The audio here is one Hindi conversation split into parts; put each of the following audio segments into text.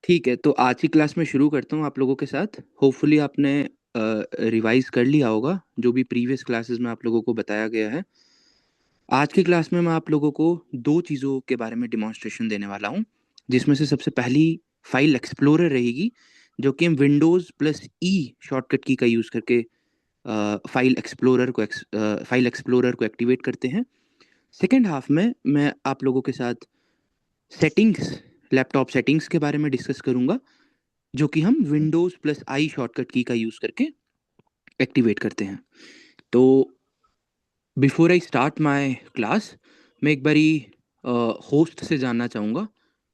ठीक है, तो आज की क्लास में शुरू करता हूँ आप लोगों के साथ। होपफुली आपने रिवाइज कर लिया होगा जो भी प्रीवियस क्लासेस में आप लोगों को बताया गया है। आज की क्लास में मैं आप लोगों को दो चीज़ों के बारे में डिमॉन्स्ट्रेशन देने वाला हूँ, जिसमें से सबसे पहली फाइल एक्सप्लोरर रहेगी, जो कि हम विंडोज़ प्लस ई शॉर्टकट की का यूज़ करके फाइल एक्सप्लोरर को एक्टिवेट करते हैं। सेकेंड हाफ में मैं आप लोगों के साथ सेटिंग्स, लैपटॉप सेटिंग्स के बारे में डिस्कस करूंगा, जो कि हम विंडोज प्लस आई शॉर्टकट की का यूज करके एक्टिवेट करते हैं। तो before I start my class, मैं एक बारी होस्ट से जानना चाहूँगा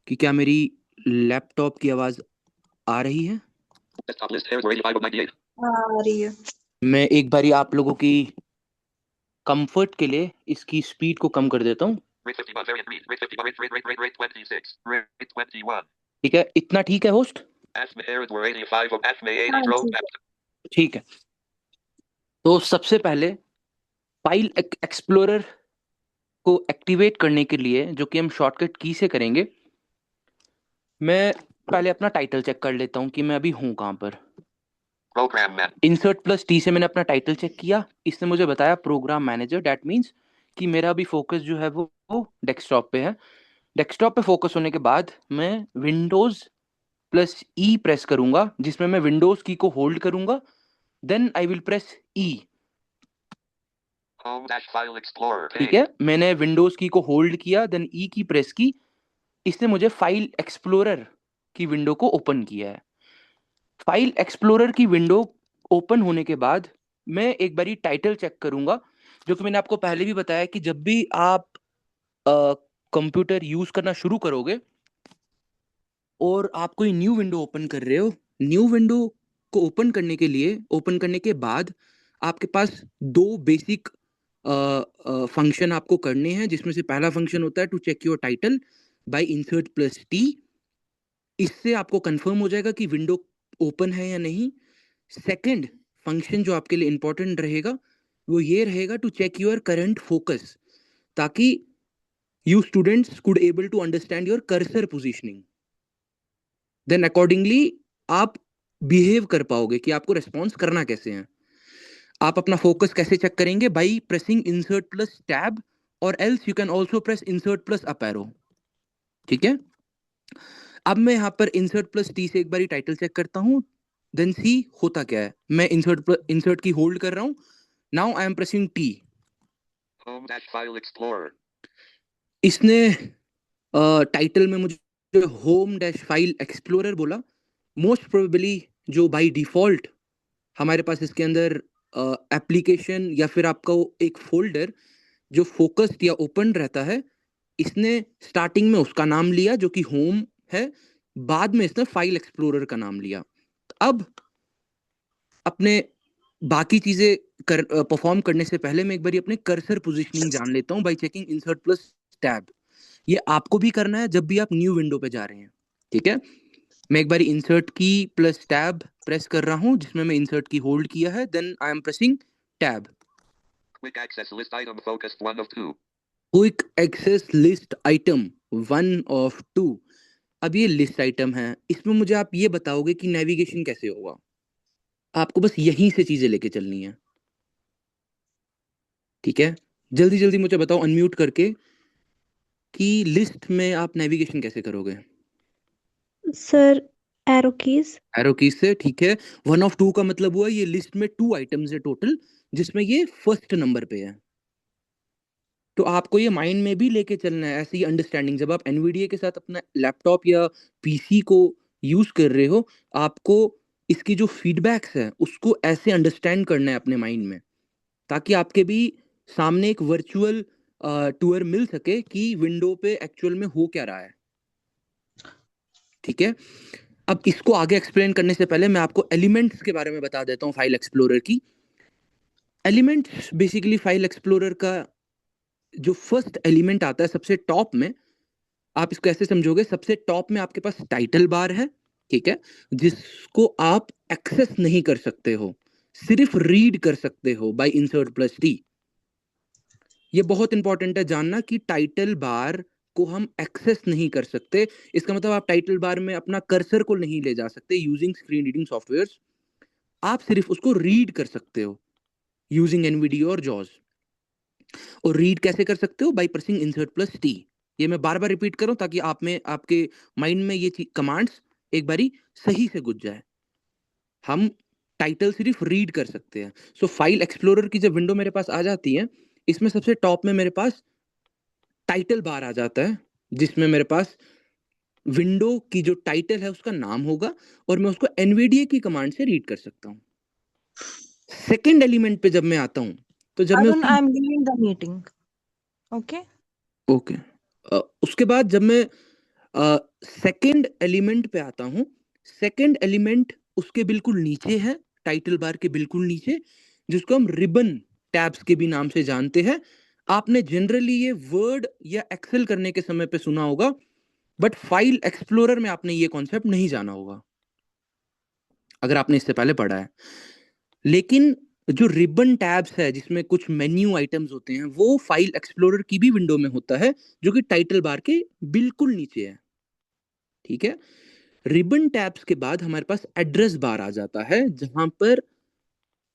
कि क्या मेरी लैपटॉप की आवाज़ आ रही है। आ रही है। मैं एक बारी आप लोगों की कंफर्ट के लिए इसकी स्पीड को कम कर देता हूँ। ठीक है, इतना ठीक है होस्ट? हाँ ठीक है। ठीक है, तो सबसे पहले फाइल एक्सप्लोरर को एक्टिवेट करने के लिए, जो कि हम शॉर्टकट की से करेंगे, मैं पहले अपना टाइटल चेक कर लेता हूँ कि मैं अभी हूँ कहाँ पर। इंसर्ट प्लस टी से मैंने अपना टाइटल चेक किया, इसने मुझे बताया प्रोग्राम मैनेजर। डैट मीन्स कि मेरा अभी फोकस जो है वो डेस्कटॉप पे है। डेस्कटॉप पे फोकस होने के बाद मैं विंडोज प्लस ई प्रेस करूंगा, जिसमें मैं विंडोज की को होल्ड करूंगा, then I will press E. ठीक है, मैंने विंडोज की को होल्ड किया, देन ई की प्रेस की। इसने मुझे फाइल एक्सप्लोरर की विंडो को ओपन किया है। फाइल एक्सप्लोरर की विंडो ओपन होने के बाद मैं एक बारी टाइटल चेक करूंगा, जो कि मैंने आपको पहले भी बताया कि जब भी आप कंप्यूटर यूज करना शुरू करोगे और आप कोई न्यू विंडो ओपन कर रहे हो, न्यू विंडो को ओपन करने के बाद आपके पास दो बेसिक फंक्शन आपको करने हैं, जिसमें से पहला फंक्शन होता है to check your title by insert plus T. इससे आपको कंफर्म हो जाएगा कि विंडो ओपन है या नहीं। सेकंड फंक्शन जो आपके लिए इंपॉर्टेंट रहेगा, वो ये रहेगा to check your current focus, ताकि you students could able to understand your cursor positioning. Then accordingly आप बिहेव कर पाओगे कि आपको रेस्पॉन्स करना कैसे है। आप अपना फोकस कैसे चेक करेंगे? By pressing insert plus tab, और else you can also press insert plus up arrow. ठीक है, अब मैं यहाँ पर इंसर्ट प्लस टी से एक बारी टाइटल चेक करता हूँ, देन सी होता क्या है। मैं इंसर्ट की होल्ड कर रहा हूँ, now I am pressing T. इसने टाइटल में मुझे होम डैश फाइल एक्सप्लोरर बोला। मोस्ट प्रोबेबली जो बाय डिफॉल्ट हमारे पास इसके अंदर एप्लीकेशन या फिर आपका वो एक फोल्डर जो फोकस्ड या ओपन रहता है, इसने स्टार्टिंग में उसका नाम लिया जो कि होम है, बाद में इसने फाइल एक्सप्लोरर का नाम लिया। अब अपने बाकी चीजें कर परफॉर्म करने से पहले मैं एक बार अपने कर्सर पोजीशनिंग जान लेता हूँ bye checking insert plus tab. ये आपको भी करना है जब भी आप न्यू विंडो पे जा रहे हैं। ठीक है, मैं एक बार इंसर्ट की प्लस टैब प्रेस कर रहा हूँ, जिसमें मैं इंसर्ट की होल्ड किया है, then I am pressing tab. Quick access list item 1 of 2। अब ये लिस्ट आइटम है, इसमें मुझे आप ये बताओगे कि नेविगेशन कैसे होगा। आपको बस यहीं से चीजें लेके चलनी है। ठीक है, जल्दी जल्दी मुझे बताओ अनम्यूट करके कि लिस्ट में आप नेविगेशन कैसे करोगे। Sir, arrow keys. एरो की से, ठीक है। 1 of 2 का मतलब हुआ ये लिस्ट में 2 आइटम्स है टोटल, जिसमें ये फर्स्ट नंबर पे है। तो आपको ये माइंड में भी लेके चलना है, ऐसी अंडरस्टैंडिंग। जब आप एनवीडिया के साथ अपना लैपटॉप या पीसी को यूज कर रहे हो, आपको इसकी जो फीडबैक्स है उसको ऐसे अंडरस्टैंड करना है अपने माइंड में, ताकि आपके भी सामने एक वर्चुअल टूर मिल सके कि विंडो पे एक्चुअल में हो क्या रहा है। ठीक है, अब इसको आगे एक्सप्लेन करने से पहले मैं आपको एलिमेंट्स के बारे में बता देता हूँ फाइल एक्सप्लोरर की। एलिमेंट्स बेसिकली फाइल एक्सप्लोरर का जो फर्स्ट एलिमेंट आता है सबसे टॉप में, आप इसको ऐसे समझोगे, सबसे टॉप में आपके पास टाइटल बार है। ठीक है, जिसको आप एक्सेस नहीं कर सकते हो, सिर्फ रीड कर सकते हो बाय इंसर्ट प्लस टी। ये बहुत इंपॉर्टेंट है जानना कि टाइटल बार को हम एक्सेस नहीं कर सकते। इसका मतलब आप टाइटल बार में अपना कर्सर को नहीं ले जा सकते यूजिंग स्क्रीन रीडिंग सॉफ्टवेयर। आप सिर्फ उसको रीड कर सकते हो यूजिंग एनवीडियो और जॉज। और रीड कैसे कर सकते हो? By pressing insert plus T. ये मैं बार बार रिपीट करूं ताकि आप में आपके माइंड में ये कमांड्स एक बारी सही से गुज जाए। हम टाइटल सिर्फ रीड कर सकते हैं। सो फाइल एक्सप्लोरर की जब विंडो मेरे पास आ जाती है, इसमें सबसे टॉप में मेरे पास टाइटल बार आ जाता है, जिसमें मेरे पास विंडो की जो टाइटल है उसका नाम होगा और मैं उसको एनवीडीए की कमांड से रीड कर सकता हूँ। सेकेंड एलिमेंट पे जब मैं आता हूँ तो जब मैं Arun, उसकी I'm leaving the meeting. Okay? Okay उसके बाद जब मैं सेकेंड एलिमेंट पे आता हूँ, सेकेंड एलिमेंट उसके बिल्कुल नीचे है, टाइटल बार के बिल्कुल नीचे, जिसको हम रिबन टैब्स के भी नाम से जानते हैं। आपने जनरली ये वर्ड या एक्सेल करने के समय पे सुना होगा, बट फाइल एक्सप्लोरर में आपने ये कॉन्सेप्ट नहीं जाना होगा अगर आपने इससे पहले पढ़ा है। लेकिन जो रिबन टैब्स है जिसमें कुछ मेन्यू आइटम्स होते हैं, वो फाइल एक्सप्लोरर की भी विंडो में होता है, जो कि टाइटल बार के बिल्कुल नीचे है। ठीक है, रिबन टैब्स के बाद हमारे पास एड्रेस बार आ जाता है, जहां पर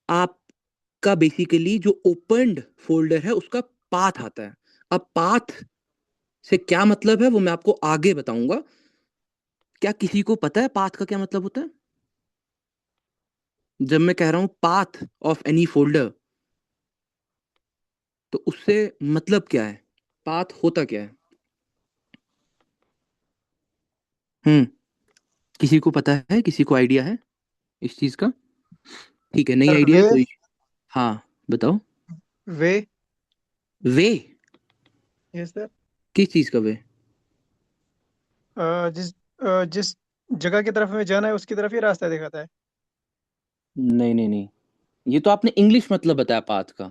आपका बेसिकली जो ओपन्ड फोल्डर है उसका पाथ आता है। अब पाथ से क्या मतलब है वो मैं आपको आगे बताऊंगा। क्या किसी को पता है पाथ का क्या मतलब होता है? जब मैं कह रहा हूं पाथ ऑफ एनी फोल्डर, तो उससे मतलब क्या है? पाथ होता क्या है? किसी को पता है? किसी को आइडिया है इस चीज का? ठीक है, नहीं सर आइडिया वे कोई। हाँ, बताओ। वे वे? ये सर किस चीज का वे? जिस जगह की तरफ हमें जाना है उसकी तरफ ही रास्ता दिखाता है। नहीं नहीं नहीं, ये तो आपने इंग्लिश मतलब बताया पाथ का,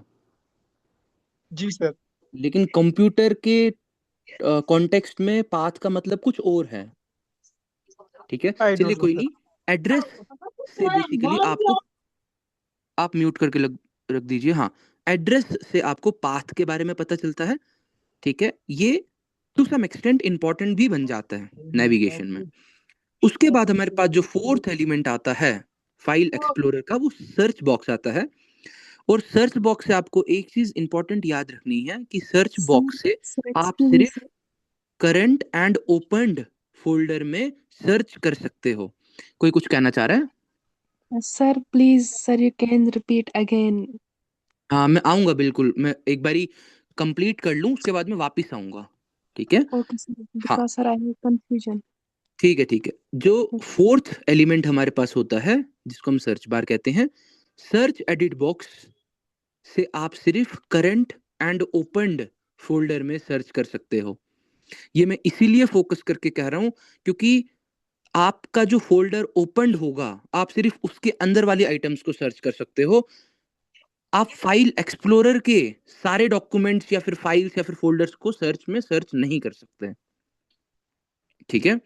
जी सर। लेकिन कंप्यूटर के कॉन्टेक्स्ट में पाथ का मतलब कुछ और है। ठीक है, आई चलिए डोंट नो कोई सर। नहीं। एड्रेस से बेसिकली आपको, आप म्यूट करके रख दीजिए। हाँ, एड्रेस से आपको पाथ के बारे में पता चलता है। ठीक है, ये टू सम एक्सटेंट इंपॉर्टेंट भी बन जाता है नेविगेशन में। उसके बाद हमारे पास जो फोर्थ एलिमेंट आता है फाइल एक्सप्लोरर का, वो सर्च बॉक्स आता है। और सर्च बॉक्स से आपको एक चीज इंपॉर्टेंट याद रखनी है कि सर्च बॉक्स से आप सिर्फ करंट एंड ओपन्ड फोल्डर में सर्च कर सकते हो। कोई कुछ कहना चाह रहा है? Sir, please, sir, you can repeat again. हाँ, मैं आऊंगा बिल्कुल, मैं एक बारी कंप्लीट कर लूं उसके बाद मैं वापस आऊंगा। ठीक है। Okay, sir, हाँ, because sir, I have confusion. ठीक है ठीक है। जो फोर्थ एलिमेंट हमारे पास होता है, जिसको हम सर्च बार कहते हैं, सर्च एडिट बॉक्स से आप सिर्फ करंट एंड ओपन्ड फोल्डर में सर्च कर सकते हो। ये मैं इसीलिए फोकस करके कह रहा हूं क्योंकि आपका जो फोल्डर ओपन्ड होगा, आप सिर्फ उसके अंदर वाले आइटम्स को सर्च कर सकते हो। आप फाइल एक्सप्लोरर के सारे डॉक्यूमेंट्स या फिर फाइल्स या फिर फोल्डर्स को सर्च में सर्च नहीं कर सकते। ठीक है,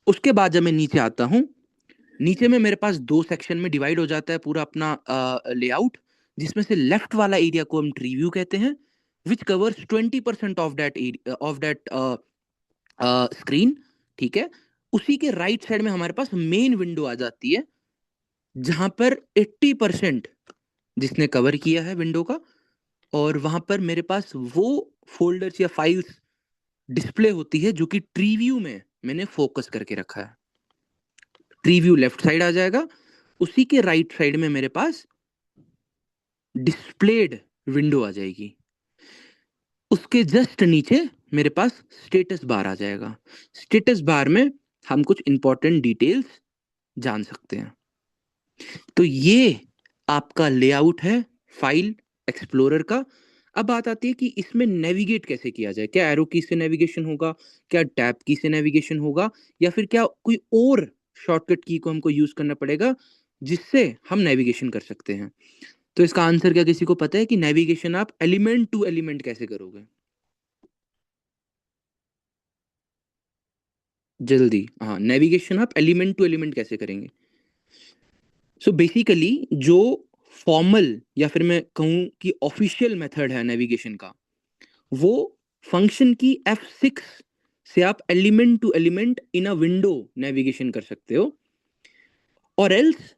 उसके बाद जब मैं नीचे आता हूं, नीचे में मेरे पास दो सेक्शन में डिवाइड हो जाता है पूरा अपना लेआउट, जिसमें से लेफ्ट वाला एरिया को हम ट्री व्यू कहते हैं, which covers 20% of that screen. ठीक है, उसी के राइट साइड में हमारे पास मेन विंडो आ जाती है, जहां पर 80% जिसने कवर किया है विंडो का, और वहां पर मेरे पास वो फोल्डर्स या फाइल्स डिस्प्ले होती है जो कि ट्री व्यू में मैंने फोकस करके रखा है। ट्री व्यू लेफ्ट साइड आ जाएगा, उसी के राइट साइड में मेरे पास डिस्प्लेड विंडो आ जाएगी, उसके जस्ट नीचे मेरे पास स्टेटस बार आ जाएगा। स्टेटस बार में हम कुछ इंपॉर्टेंट डिटेल्स जान सकते हैं। तो ये आपका लेआउट है फाइल एक्सप्लोरर का। अब बात आती है कि इसमें नेविगेट कैसे किया जाए। क्या एरो की से नेविगेशन होगा, क्या टैब की से नेविगेशन होगा, या फिर क्या कोई और शॉर्टकट की को हमको यूज करना पड़ेगा जिससे हम नेविगेशन कर सकते हैं? तो इसका आंसर क्या किसी को पता है कि नेविगेशन आप एलिमेंट टू एलिमेंट कैसे करोगे? जल्दी, हाँ, नेविगेशन आप एलिमेंट टू एलिमेंट कैसे करेंगे? सो बेसिकली जो फॉर्मल या फिर मैं कहूं कि ऑफिशियल मेथड है नेविगेशन का, वो फंक्शन की F6 से आप element to element in a window navigation कर सकते हो, और else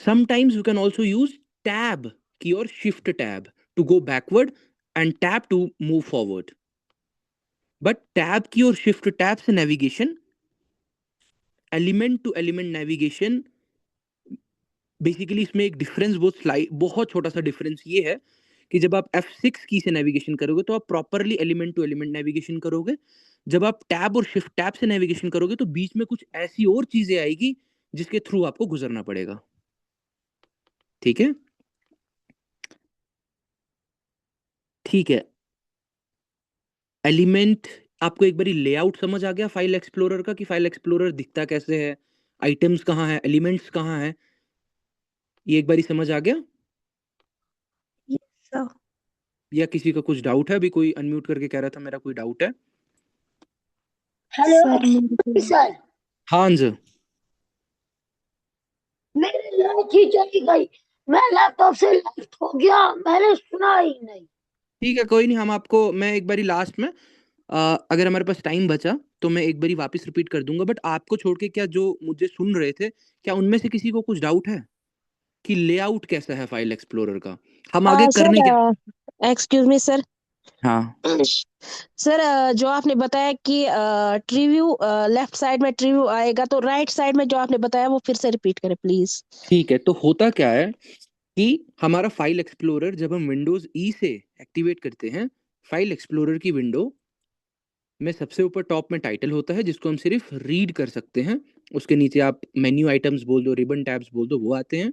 sometimes you can also use tab key और shift tab to go backward and tab to move forward. But tab key और शिफ्ट टैब से navigation, element to element navigation, basically इसमें एक डिफरेंस बहुत छोटा सा डिफरेंस ये है कि जब आप F6 की से नेविगेशन करोगे तो आप properly element to element navigation करोगे। जब आप टैब और शिफ्ट टैब से नेविगेशन करोगे तो बीच में कुछ ऐसी और चीजें आएगी जिसके थ्रू आपको गुजरना पड़ेगा। ठीक है, ठीक है। एलिमेंट, आपको एक बारी लेआउट समझ आ गया फाइल एक्सप्लोरर का कि फाइल एक्सप्लोरर दिखता कैसे है, आइटम्स कहाँ है, एलिमेंट्स कहाँ है, ये एक बारी समझ आ गया? सर या किसी का कुछ डाउट है? अभी कोई अनम्यूट करके कह रहा था मेरा कोई डाउट है। हेलो सर मेरे को सर, हाँ सर, मेरी लाइट ही चली गई। मैं लैपटॉप से लेफ्ट हो गया, मैंने सुना ही नहीं। ठीक है, कोई नहीं, हम आपको, मैं एक बारी लास्ट में अगर हमारे पास टाइम बचा तो मैं एक बारी वापस रिपीट कर दूंगा। बट आपको छोड़ के क्या जो मुझे सुन रहे थे, क्या उनमें से किसी को कुछ डाउट है कि लेआउट कैसा है फाइल एक्सप्लोरर का? हम आगे करने क्या? Sir excuse me sir. हाँ सर जो आपने बताया कि ट्रीव्यू लेफ्ट साइड में ट्रीव्यू आएगा, तो राइट साइड में जो आपने बताया वो फिर से रिपीट करें प्लीज। ठीक है, तो होता क्या है कि हमारा फाइल एक्सप्लोरर जब हम विंडोज ई से एक्टिवेट करते हैं, फाइल एक्सप्लोरर की विंडो में सबसे ऊपर टॉप में टाइटल होता है जिसको हम सिर्फ रीड कर सकते हैं। उसके नीचे आप मेन्यू आइटम्स बोल दो, रिबन टैब्स बोल दो, वो आते हैं।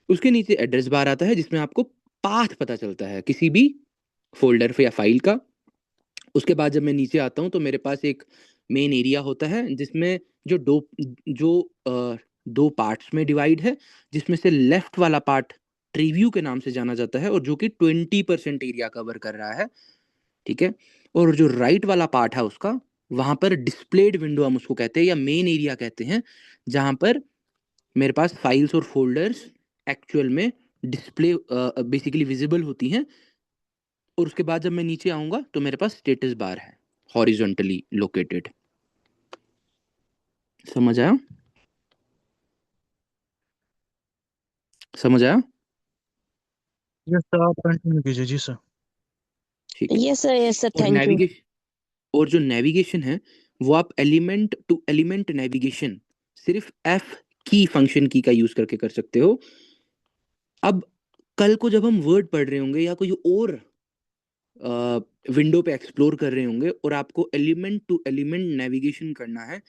उसके नीचे एड्रेस बार आता है जिसमें आपको पाथ पता चलता है किसी भी फोल्डर या फाइल का। उसके बाद जब मैं नीचे आता हूँ तो मेरे पास एक मेन एरिया होता है जिसमें जो दो पार्ट्स में डिवाइड है, जिसमें से लेफ्ट वाला पार्ट ट्रीव्यू के नाम से जाना जाता है और जो कि 20% एरिया कवर कर रहा है। ठीक है, और जो राइट वाला पार्ट है उसका, वहां पर डिस्प्लेड विंडो हम उसको कहते हैं या मेन एरिया कहते हैं, जहां पर मेरे पास फाइल्स और फोल्डर्स एक्चुअल में डिस्प्ले बेसिकली विजिबल होती हैं। और उसके बाद जब मैं नीचे आऊंगा तो मेरे पास स्टेटस बार है हॉरिजॉन्टली लोकेटेड। समझ आया? समझ आया? यस सर, आप कंटिन्यू कीजिए। जी सर। ठीक है। यस सर, और थैंक यू। नेविगेशन, और जो नेविगेशन है वो आप एलिमेंट टू एलिमेंट नेविगेशन सिर्फ एफ की फंक्शन की का यूज करके कर सकते हो। अब कल को जब हम वर्ड पढ़ रहे होंगे या कोई और विंडो पे एक्सप्लोर कर रहे होंगे और आपको एलिमेंट टू एलिमेंट नेविगेशन करना है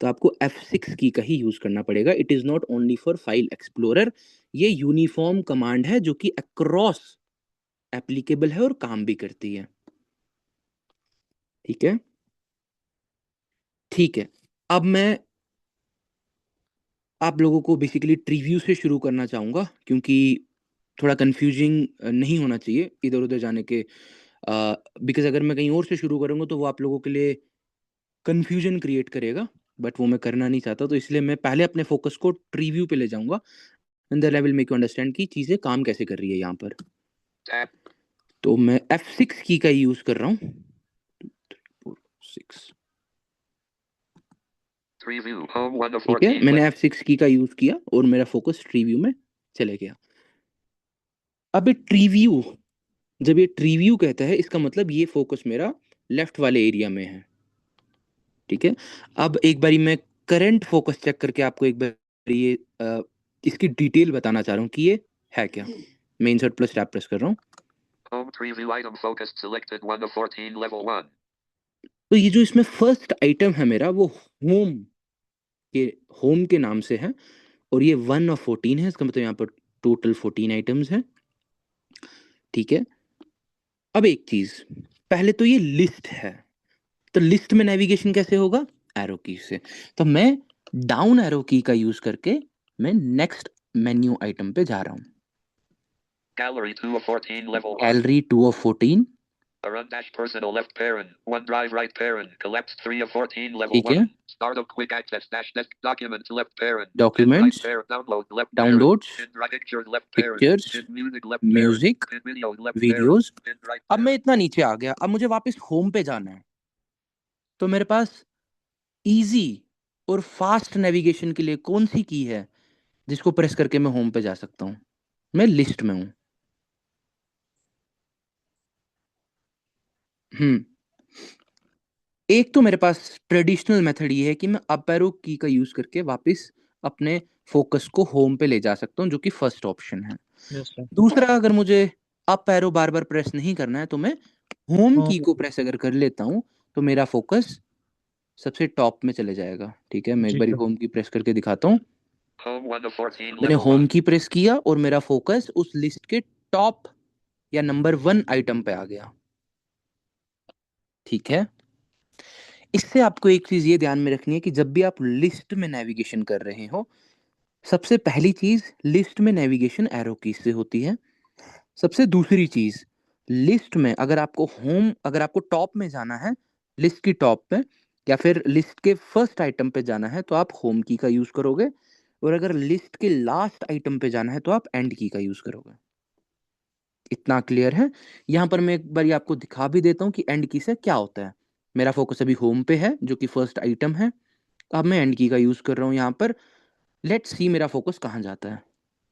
तो आपको F6 की का ही यूज करना पड़ेगा। It is not only for file explorer, ये यूनिफॉर्म कमांड है जो कि अक्रॉस एप्लीकेबल है और काम भी करती है। ठीक है, ठीक है। अब मैं आप लोगों को बेसिकली ट्रीव्यू से शुरू करना चाहूंगा क्योंकि थोड़ा कंफ्यूजिंग नहीं होना चाहिए इधर उधर जाने के, बिकॉज अगर मैं कहीं और से शुरू करूंगा तो वो आप लोगों के लिए कंफ्यूजन क्रिएट करेगा, बट वो मैं करना नहीं चाहता। तो इसलिए मैं पहले अपने फोकस को ट्रीव्यू पे ले जाऊंगा and then I will make you understand कि चीजें काम कैसे कर रही है यहाँ पर। तो मैं F6 की का यूज कर रहा हूँ। 6 ठीक है, मैंने F6 की का यूज किया और मेरा फोकस ट्रीव्यू में चले गया। अब ये ट्रीव्यू, जब ये ट्रीव्यू कहता है इसका मतलब ये फोकस मेरा लेफ्ट वाले एरिया में है। ठीक है, अब एक बारी मैं करंट फोकस चेक करके आपको एक बार ये इसकी डिटेल बताना चाह रहा हूँ कि ये है क्या। मैं इंसर्ट प्लस टैब प्रेस कर रहा हूँ। तो ये जो इसमें फर्स्ट आइटम है मेरा वो के होम के नाम से है और ये 1 of 14 है, इसका मतलब यहाँ पर टोटल 14 आइटम्स हैं। ठीक है, अब एक चीज, पहले तो ये लिस्ट है, तो लिस्ट में नेविगेशन कैसे होगा? एरो की से। तो मैं डाउन एरो की का यूज करके मैं नेक्स्ट मेन्यू आइटम पे जा रहा हूँ। Gallery 2 of 14 level 1, gallery 2 of 14, personal left parent, OneDrive right parent, collapsed 3 of 14 level 1, start of quick access desk documents left parent, documents download left downloads pictures music videos। अब मैं इतना नीचे आ गया, अब मुझे वापस होम पे जाना है। तो मेरे पास इजी और फास्ट नेविगेशन के लिए कौन सी की है जिसको प्रेस करके मैं होम पे जा सकता हूँ? मैं लिस्ट में हूँ। एक तो मेरे पास ट्रेडिशनल मेथड ये है कि मैं अप एरो की का यूज करके वापस अपने फोकस को होम पे ले जा सकता हूँ, जो कि फर्स्ट ऑप्शन है। Yes sir. दूसरा, अगर मुझे अप एरो बार बार प्रेस नहीं करना है तो मैं होम की हाँ, को प्रेस अगर कर लेता हूँ तो मेरा फोकस सबसे टॉप में चले जाएगा। ठीक है, मैं एक जी बार सर। होम की प्रेस करके दिखाता हूँ। मैंने level होम 1. की प्रेस किया और मेरा फोकस उस लिस्ट के टॉप या नंबर 1 आइटम पे आ गया। ठीक है, इससे आपको एक चीज ये ध्यान में रखनी है कि जब भी आप लिस्ट में नेविगेशन कर रहे हो, सबसे पहली चीज लिस्ट में नेविगेशन एरो की से होती है। सबसे दूसरी चीज, लिस्ट में अगर आपको टॉप में जाना है, लिस्ट की टॉप पे या फिर लिस्ट के फर्स्ट आइटम पे जाना है तो आप होम की का यूज करोगे, और अगर लिस्ट के लास्ट आइटम पे जाना है तो आप एंड की का यूज करोगे। इतना क्लियर है? यहाँ पर मैं एक बार आपको दिखा भी देता हूँ कि एंड की से क्या होता है। मेरा फोकस अभी होम पे है जो कि फर्स्ट आइटम है। अब मैं एंड की का यूज कर रहा हूँ यहाँ पर। लेट्स सी मेरा फोकस कहाँ जाता है।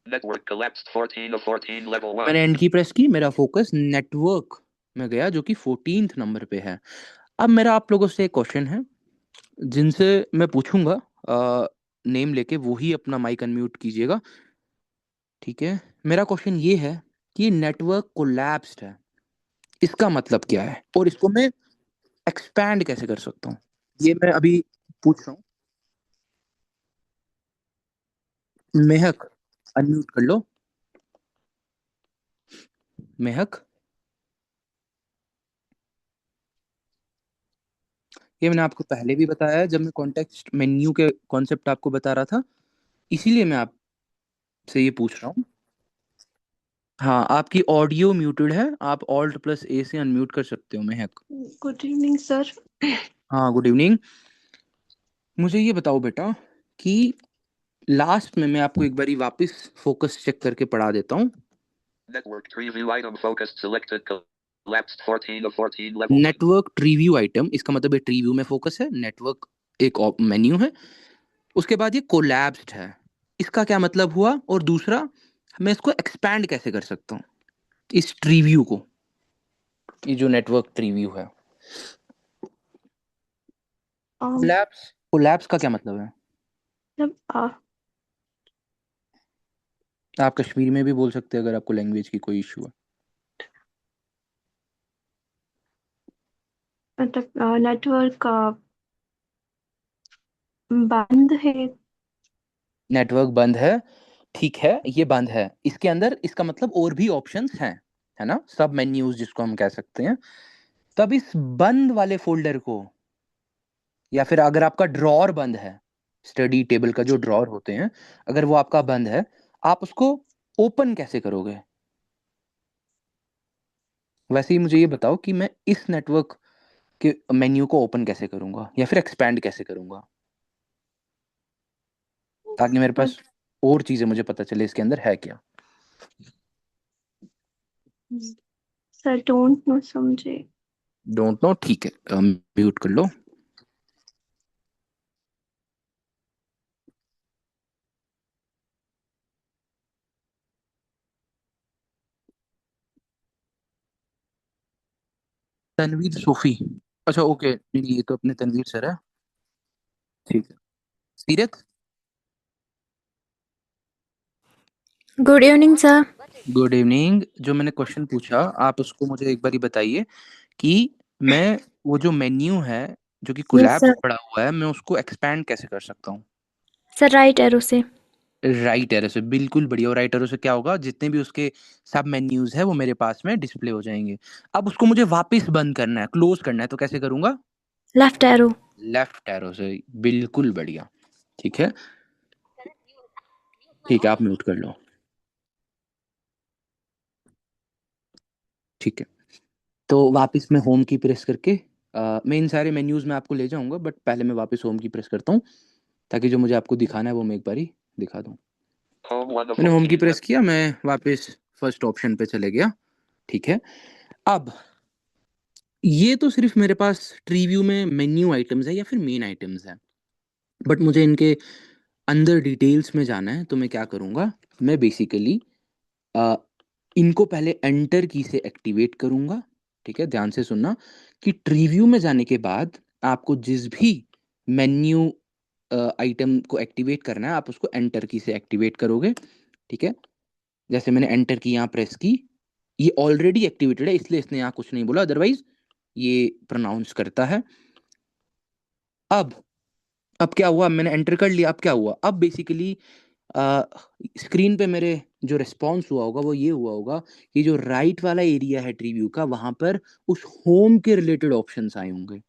Network collapsed 14 of 14 level 1. मैंने एंड की प्रेस की, मेरा फोकस नेटवर्क में गया जो कि 14th नंबर पे है। अब मेरा आप लोगों से एक क्वेश्चन है जिनसे मैं पूछूंगा, नेम लेके वो ही अपना माइक अनम्यूट कीजिएगा। ठीक है, मेरा क्वेश्चन ये है कि नेटवर्क कोलैप्स्ड है, इसका मतलब क्या है और इसको मैं एक्सपैंड कैसे कर सकता हूँ, ये मैं अभी पूछ रहा हूँ। मेहक, अनम्यूट कर लो। मेहक, ये मैंने आपको पहले भी बताया है जब मैं कॉन्टेक्स्ट मेन्यू के कॉन्सेप्ट आपको बता रहा था, इसीलिए मैं आपसे ये पूछ रहा हूँ। हाँ, आपकी ऑडियो म्यूटेड है, आप ऑल्ट प्लस ए से अनम्यूट कर सकते हो महक। Good evening sir. हाँ, गुड इवनिंग। मुझे ये बताओ बेटा कि लास्ट में मैं आपको एक बारी वापस फोकस चेक करके पढ़ा देता हूँ। Network tree view item focused selected collapsed 14 of 14 level 1. Network tree view item, इसका मतलब ये ट्री व्यू में फोकस है, नेटवर्क एक मेन्यू है, उसके बाद ये कोलैप्स्ड है, इसका क्या मतलब हुआ? और दूसरा, मैं इसको एक्सपैंड कैसे कर सकता हूँ इस ट्री व्यू को, ये जो नेटवर्क ट्री व्यू है। कोलैप्स, कोलैप्स का क्या मतलब है? आप कश्मीरी में भी बोल सकते हैं अगर आपको लैंग्वेज की कोई इशू है। मतलब नेटवर्क बंद है। नेटवर्क बंद है, ठीक है, ये बंद है, इसके अंदर इसका मतलब और भी ऑप्शंस हैं, है ना, सब मेन्यूज जिसको हम कह सकते हैं। तब इस बंद वाले फोल्डर को, या फिर अगर आपका ड्रॉर बंद है, स्टडी टेबल का जो ड्रॉर होते हैं, अगर वो आपका बंद है, आप उसको ओपन कैसे करोगे? वैसे ही मुझे ये बताओ कि मैं इस नेटवर्क के मेन्यू को ओपन कैसे करूंगा या फिर एक्सपैंड कैसे करूंगा, ताकि मेरे पास और चीजें मुझे पता चले इसके अंदर है क्या। सर डोंट नो समझे। डोंट नो, ठीक है, म्यूट कर लो। तनवीर सोफी, अच्छा ओके, नहीं ये तो अपने तनवीर सर है। ठीक है, सीरत। Good evening sir. Good evening. जो मैंने क्वेश्चन पूछा आप उसको मुझे एक बारी बताइए कि मैं वो जो मेन्यू है जो कि यस कोलैप्स सर। पड़ा हुआ है, मैं उसको एक्सपैंड कैसे कर सकता हूँ? सर राइट एरो से। राइट एरो से, बिल्कुल बढ़िया। और राइट एरो से क्या होगा, जितने भी उसके सब मेन्यूज है वो मेरे पास में डिस्प्ले हो जाएंगे। अब उसको मुझे वापस बंद करना है, क्लोज करना है, तो कैसे करूंगा? Left arrow. लेफ्ट एरो से, बिल्कुल बढ़िया। ठीक है, ठीक है, आप म्यूट कर लो। ठीक है, तो वापस मैं होम की प्रेस करके मैं इन सारे मेन्यूज में आपको ले जाऊंगा, बट पहले मैं वापस होम की प्रेस करता हूँ ताकि जो मुझे आपको दिखाना है वो मैं एक बारी दिखा दूं। Home 1 of मैंने होम की 14 प्रेस level. किया, मैं वापस फर्स्ट ऑप्शन पे चले गया। ठीक है, अब ये तो सिर्फ मेरे पास ट्री व्यू में मेन्यू आइटम्स है या फिर मेन आइटम्स है, बट मुझे इनके अंदर डिटेल्स में जाना है। तो मैं क्या करूँगा, मैं बेसिकली इनको पहले एंटर की से एक्टिवेट करूँगा। ठीक है, ध्यान से सुनना कि ट्री व्यू में जाने के बाद आपको जिस भी मेन्यू आइटम को एक्टिवेट करना है, आप उसको एंटर की से एक्टिवेट करोगे। ठीक है, जैसे मैंने एंटर की यहाँ प्रेस की, ये ऑलरेडी एक्टिवेटेड है इसलिए इसने यहाँ कुछ नहीं बोला, अदरवाइज ये प्रोनाउंस करता है। अब क्या हुआ, मैंने एंटर कर लिया। अब क्या हुआ, अब बेसिकली स्क्रीन पे मेरे जो रिस्पॉन्स हुआ होगा वो ये हुआ होगा कि जो राइट वाला एरिया है ट्री व्यू का, वहां पर उस होम के रिलेटेड ऑप्शंस आए होंगे।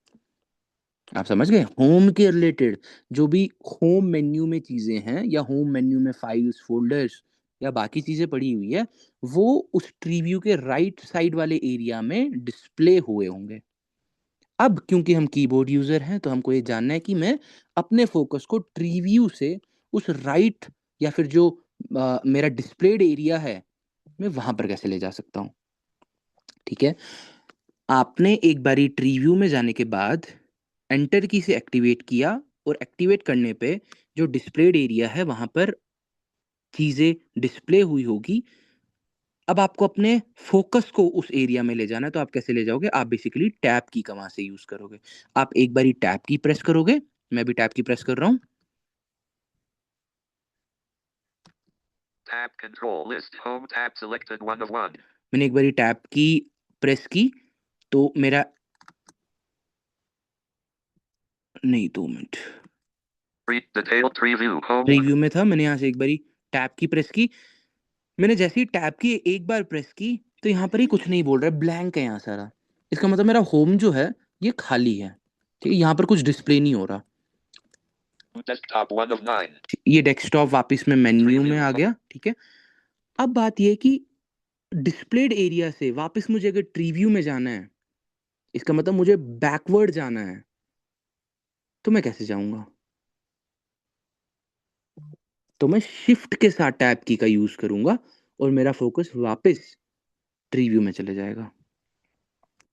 आप समझ गए, होम के रिलेटेड जो भी होम मेन्यू में चीजें हैं या होम मेन्यू में फाइल्स, फोल्डर्स या बाकी चीजें पड़ी हुई है, वो उस ट्री व्यू के राइट साइड वाले एरिया में डिस्प्ले हुए होंगे। अब क्योंकि हम कीबोर्ड यूजर हैं तो हमको ये जानना है कि मैं अपने फोकस को ट्री व्यू से उस राइट या फिर जो मेरा डिस्प्लेड एरिया है, मैं वहां पर कैसे ले जा सकता हूँ। ठीक है, आपने एक बारी ट्री व्यू में जाने के बाद एंटर की से एक्टिवेट किया और एक्टिवेट करने पे जो डिस्प्लेड एरिया है वहां पर चीजें डिस्प्ले हुई होगी। अब आपको अपने फोकस को उस एरिया में ले जाना है, तो आप कैसे ले जाओगे, आप बेसिकली टैब की का वहां से यूज करोगे। आप एक बारी टैब की प्रेस करोगे, मैं भी टैब की प्रेस कर रहा हूं। Tab control list home tab selected 1 of 1. मैंने एक बारी टैब की प्रेस की तो मेरा नहीं, 2 minute, Detailed preview home. Preview में था, मैंने यहाँ से एक बारी टैब की प्रेस की। मैंने जैसे ही टैब की एक बार प्रेस की तो यहाँ पर ही कुछ नहीं बोल रहा है, ब्लैंक है यहाँ सारा। इसका मतलब मेरा होम जो है ये खाली है। ठीक है, यहाँ पर कुछ डिस्प्ले नहीं हो रहा। Desktop 1 of 9. ये डेस्कटॉप वापस में मेन्यू में आ गया। ठीक है, अब बात ये है कि डिस्प्लेड एरिया से वापस मुझे अगर ट्री व्यू में जाना है, इसका मतलब मुझे बैकवर्ड जाना है, तो मैं कैसे जाऊंगा। तो मैं शिफ्ट के साथ टैब की का यूज करूंगा और मेरा फोकस वापस ट्री व्यू में चले जाएगा।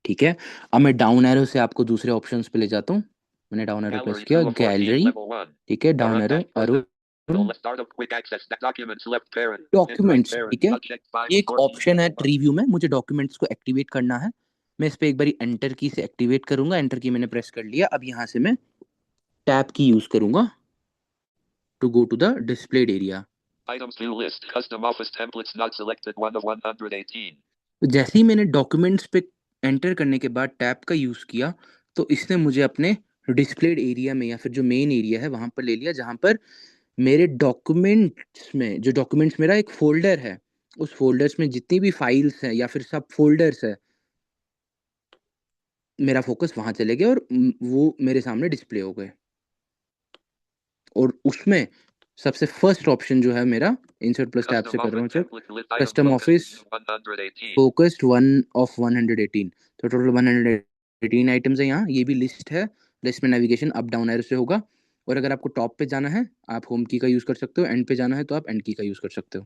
ठीक है, अब मैं डाउन एरो से आपको दूसरे ऑप्शंस पे ले जाता हूँ। मैंने डाउन एरो प्रेस Gallery किया, 2 of 14 गैलरी। level 1. ठीक है, down arrow arrow Let's start up quick access documents left parent. Documents. ठीक है, Subject 5 ये एक 14 ऑप्शन है level 1. ट्री व्यू में, मुझे डॉक्यूमेंट्स को एक्टिवेट करना है। मैं इस पे एक बारी एंटर की से एक्टिवेट करूंगा, एंटर की मैंने प्रेस कर लिया। अब यहाँ से मैं टैब की यूज करूंगा to go to the displayed area. Items view list custom office templates not selected 1 of 118. जैसे ही मैंने डॉक्यूमेंट्स पे एंटर करने के बाद टैब का यूज किया तो इसने मुझे अपने डिस्प्लेड एरिया में या फिर जो मेन एरिया है वहां पर ले लिया, जहां पर मेरे डॉक्यूमेंट्स में, जो डॉक्यूमेंट्स मेरा एक फोल्डर है, उस फोल्डर्स में जितनी भी फाइल्स हैं या फिर सब फोल्डर्स है, मेरा फोकस वहां चले गए और वो मेरे सामने डिस्प्ले हो गए। और उसमें सबसे फर्स्ट ऑप्शन जो है मेरा, इंसर्ट प्लस टैब से कर रहा हूँ check, custom office focused 1 of 118। तो टोटल 118 आइटम्स है यहाँ। ये भी लिस्ट है, लिस्ट में नेविगेशन अप डाउन एरो से होगा। और अगर आपको टॉप पे जाना है आप होम की का यूज कर सकते हो, एंड पे जाना है तो आप एंड की का यूज कर सकते हो।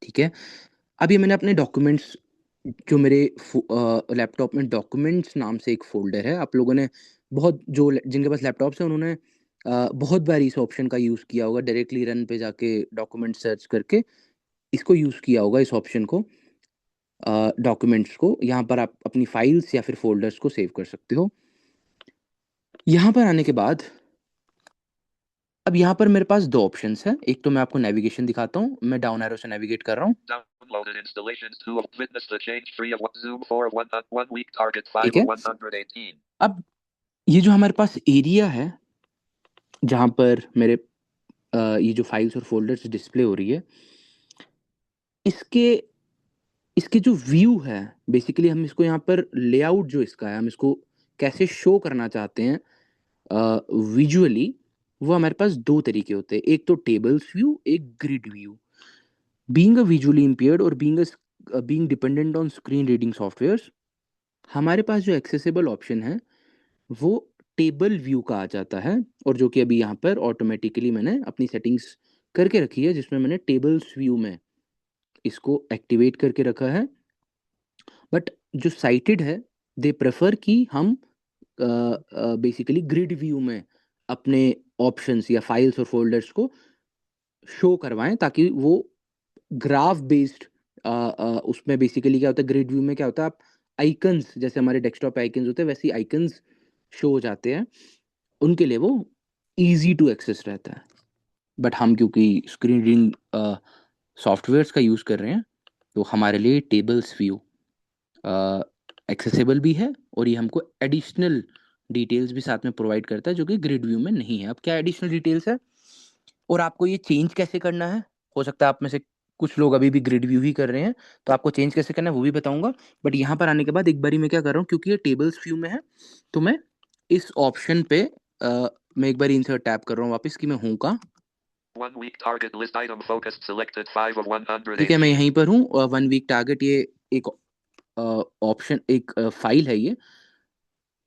ठीक है, अब ये मैंने अपने डॉक्यूमेंट्स, जो मेरे लैपटॉप में डॉक्यूमेंट्स नाम से एक फोल्डर है, आप लोगों ने बहुत, जो जिनके पास लैपटॉप्स है उन्होंने बहुत बार इस ऑप्शन का यूज़ किया होगा, डायरेक्टली रन पे जाके डॉक्यूमेंट सर्च करके इसको यूज़ किया होगा, इस ऑप्शन को, डॉक्यूमेंट्स को। यहाँ पर आप अपनी फाइल्स या फिर फोल्डर्स को सेव कर सकते हो। यहाँ पर आने के बाद अब यहाँ पर मेरे पास 2 ऑप्शंस हैं। एक तो मैं आपको नेविगेशन दिखाता हूँ, मैं डाउन एरो से नेविगेट कर रहा हूँ। Downloaded installations 2 of witness the change 3 of Zoom 4 of 1 week target 5 ठीक है, of 118. अब ये जो हमारे पास एरिया है जहाँ पर मेरे ये जो फाइल्स और फोल्डर्स डिस्प्ले हो रही है, इसके जो व्यू है, बेसिकली हम इसको यहाँ पर लेआउट जो इसका है, हम इसको कैसे शो करना चाहते हैं विजुअली, वो हमारे पास 2 तरीके होते हैं। एक तो टेबल्स व्यू, एक grid view. Being a visually impaired और being dependent on screen reading softwares, हमारे पास जो एक्सेसिबल ऑप्शन है वो टेबल व्यू का आ जाता है, और जो कि अभी यहाँ पर ऑटोमेटिकली मैंने अपनी सेटिंग्स करके रखी है, जिसमें मैंने टेबल्स व्यू में इसको एक्टिवेट करके रखा है। बट जो साइटेड है दे प्रेफर कि हम बेसिकली ग्रिड व्यू में अपने ऑप्शंस या फाइल्स और फोल्डर्स को शो करवाएं, ताकि वो ग्राफ बेस्ड उसमें बेसिकली क्या होता है, ग्रिड व्यू में क्या होता है, आप आइकन्स जैसे हमारे डेस्कटॉप आइकन्स होते हैं वैसे आइकन्स शो हो जाते हैं, उनके लिए वो इजी टू एक्सेस रहता है। बट हम क्योंकि स्क्रीन रीडिंग सॉफ्टवेयर्स का यूज़ कर रहे हैं तो हमारे लिए टेबल्स व्यू एक्सेसिबल भी है, और ये हमको एडिशनल डिटेल्स भी साथ में प्रोवाइड करता है जो कि ग्रिड व्यू में नहीं है। अब क्या एडिशनल डिटेल्स है और आपको ये चेंज कैसे करना है, हो सकता है आप में से कुछ लोग अभी भी ग्रिड व्यू ही कर रहे हैं, तो आपको चेंज कैसे करना है वो भी बताऊंगा। बट यहाँ पर आने के बाद एक बारी मैं क्या कर रहा हूँ, क्योंकि ये टेबल्स व्यू में है तो मैं इस ऑप्शन पे मैं एक बार इंसर्ट टैप कर रहा हूँ वापस कि मैं हूँ का 1 week target list item focused selected 5 of ठीक है, मैं 118. यहीं पर हूँ। 1 वीक टारगेट ये एक ऑप्शन एक फाइल है ये।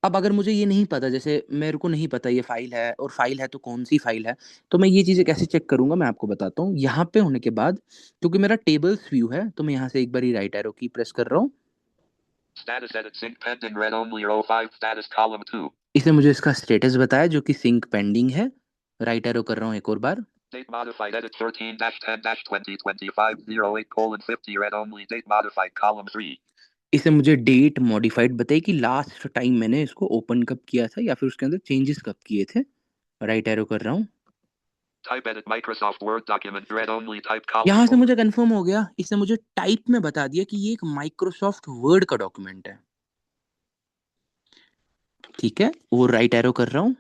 अब अगर मुझे ये नहीं पता, जैसे मेरे को नहीं पता ये फाइल है, और फाइल है तो कौन सी फाइल है, तो मैं ये चीज़ें कैसे चेक करूंगा मैं आपको बताता हूँ। यहाँ पे होने के बाद क्योंकि मेरा टेबल्स व्यू है तो मैं यहाँ से एक बार राइट एरो की प्रेस कर रहा हूँ। Status edit sync pending read only row 5 status column 2. इसने मुझे इसका स्टेटस बताया जो कि सिंक पेंडिंग है। राइट एरो कर रहा हूँ एक और बार। Date modified edit 13-10-2025 08:50 read only date modified column 3. इसने मुझे डेट मॉडिफाइड बताई कि लास्ट टाइम मैंने इसको ओपन कब किया था या फिर उसके अंदर चेंजेस कब किए थे। राइट एरो कर रहा हूँ। Type edit Microsoft Word document read only type column यहाँ से 4. मुझे कंफर्म हो गया, इसने मुझे टाइप में बता दिया कि ये एक माइक्रोसॉफ्ट वर्ड का डॉक्यूमेंट है। ठीक है, वो राइट एरो कर रहा हूँ।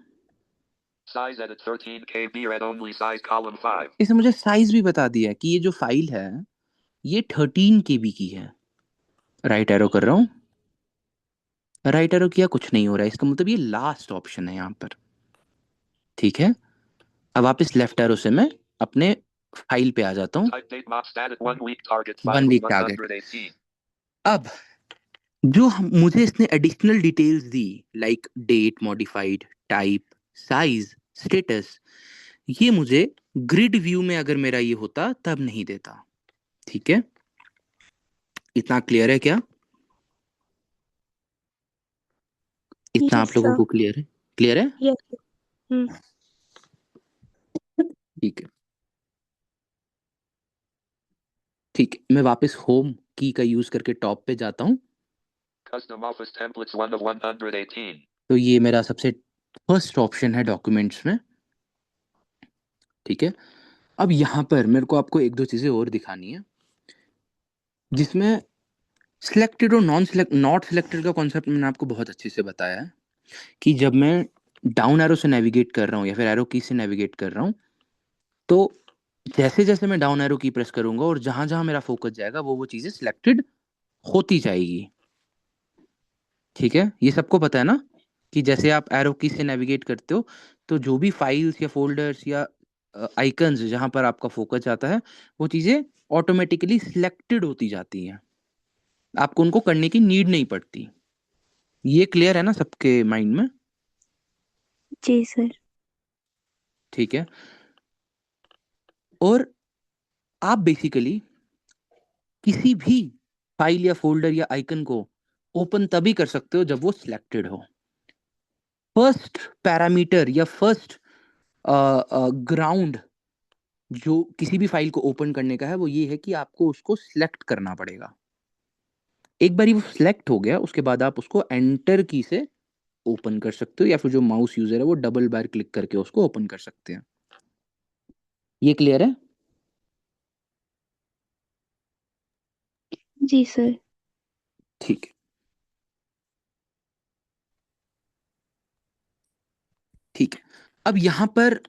Size edit 13 KB read only size column 5. इसने मुझे साइज भी बता दिया कि ये जो फाइल है ये 13 KB की है। राइट एरो कर रहा हूँ। राइट एरो किया, कुछ नहीं हो रहा है, इसका मतलब ये लास्ट ऑप्शन है यहाँ पर। ठीक है, अब वापस लेफ्ट एरो से मैं अपने फाइल पे आ जाता हूँ। Type date mod status 1 week target 5 1 of week target. 118. अब जो मुझे इसने एडिशनल डिटेल्स दी like date modified, type, size, status, ये मुझे ग्रिड व्यू में अगर मेरा ये होता तब नहीं देता। ठीक है, इतना क्लियर है क्या? इतना Yes, आप लोगों sir. को क्लियर है? क्लियर है? Yes. Hmm. ठीक है, ठीक है, मैं वापस होम की का यूज करके टॉप पे जाता हूँ। Custom office templates 1 of 118. तो ये मेरा सबसे फर्स्ट ऑप्शन है डॉक्यूमेंट्स में। ठीक है, अब यहाँ पर मेरे को आपको एक दो चीजें और दिखानी है जिसमें सिलेक्टेड और नॉट सिलेक्टेड का कॉन्सेप्ट मैंने आपको बहुत अच्छे से बताया है कि जब मैं डाउन एरो से नेविगेट कर रहा हूँ या फिर एरो की से नेविगेट कर रहा हूँ तो जैसे जैसे मैं डाउन एरो की प्रेस करूंगा और जहां जहां मेरा फोकस जाएगा वो चीजें सिलेक्टेड होती जाएगी। ठीक है, ये सबको पता है ना कि जैसे आप एरो की से नेविगेट करते हो तो जो भी फाइल्स या फोल्डर्स या आइकन्स जहां पर आपका फोकस जाता है वो चीजें ऑटोमेटिकली सिलेक्टेड होती जाती हैं, आपको उनको करने की नीड नहीं पड़ती। ये क्लियर है ना सबके माइंड में? जी सर. ठीक है, और आप बेसिकली किसी भी फाइल या फोल्डर या आइकन को ओपन तभी कर सकते हो जब वो सिलेक्टेड हो। फर्स्ट पैरामीटर या फर्स्ट ग्राउंड जो किसी भी फाइल को ओपन करने का है वो ये है कि आपको उसको सिलेक्ट करना पड़ेगा। एक बार वो सिलेक्ट हो गया उसके बाद आप उसको एंटर की से ओपन कर सकते हो या फिर जो माउस यूजर है वो डबल बार क्लिक करके उसको ओपन कर सकते हैं। ये क्लियर है? जी सर. ठीक है, ठीक है, अब यहाँ पर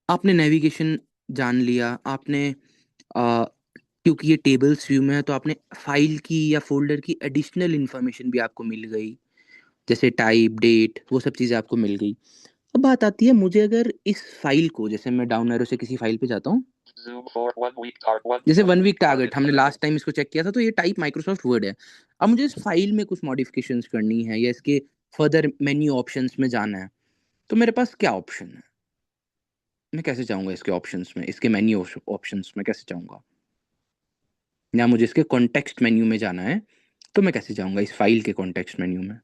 आपने नेविगेशन जान लिया, आपने क्योंकि ये टेबल्स व्यू में है तो आपने फाइल की या फोल्डर की एडिशनल इंफॉर्मेशन भी आपको मिल गई, जैसे टाइप, डेट, वो सब चीज़ें आपको मिल गई। अब बात आती है मुझे अगर इस फाइल को, जैसे मैं डाउन एरो से किसी फाइल पे जाता हूँ, Zoom for 1 week target 1. जैसे 1 वीक टारगेट हमने लास्ट टाइम इसको चेक किया था तो ये टाइप माइक्रोसॉफ्ट वर्ड है। अब मुझे इस फाइल में कुछ मॉडिफिकेशंस करनी है या इसके फर्दर मेन्यू ऑप्शंस में जाना है तो मेरे पास क्या ऑप्शन है? मैं कैसे जाऊंगा इसके ऑप्शंस में, इसके मेन्यू ऑप्शंस में कैसे जाऊंगा? या मुझे इसके कॉन्टेक्स्ट मेन्यू में जाना है तो मैं कैसे जाऊंगा इस फाइल के कॉन्टेक्स्ट मेन्यू में?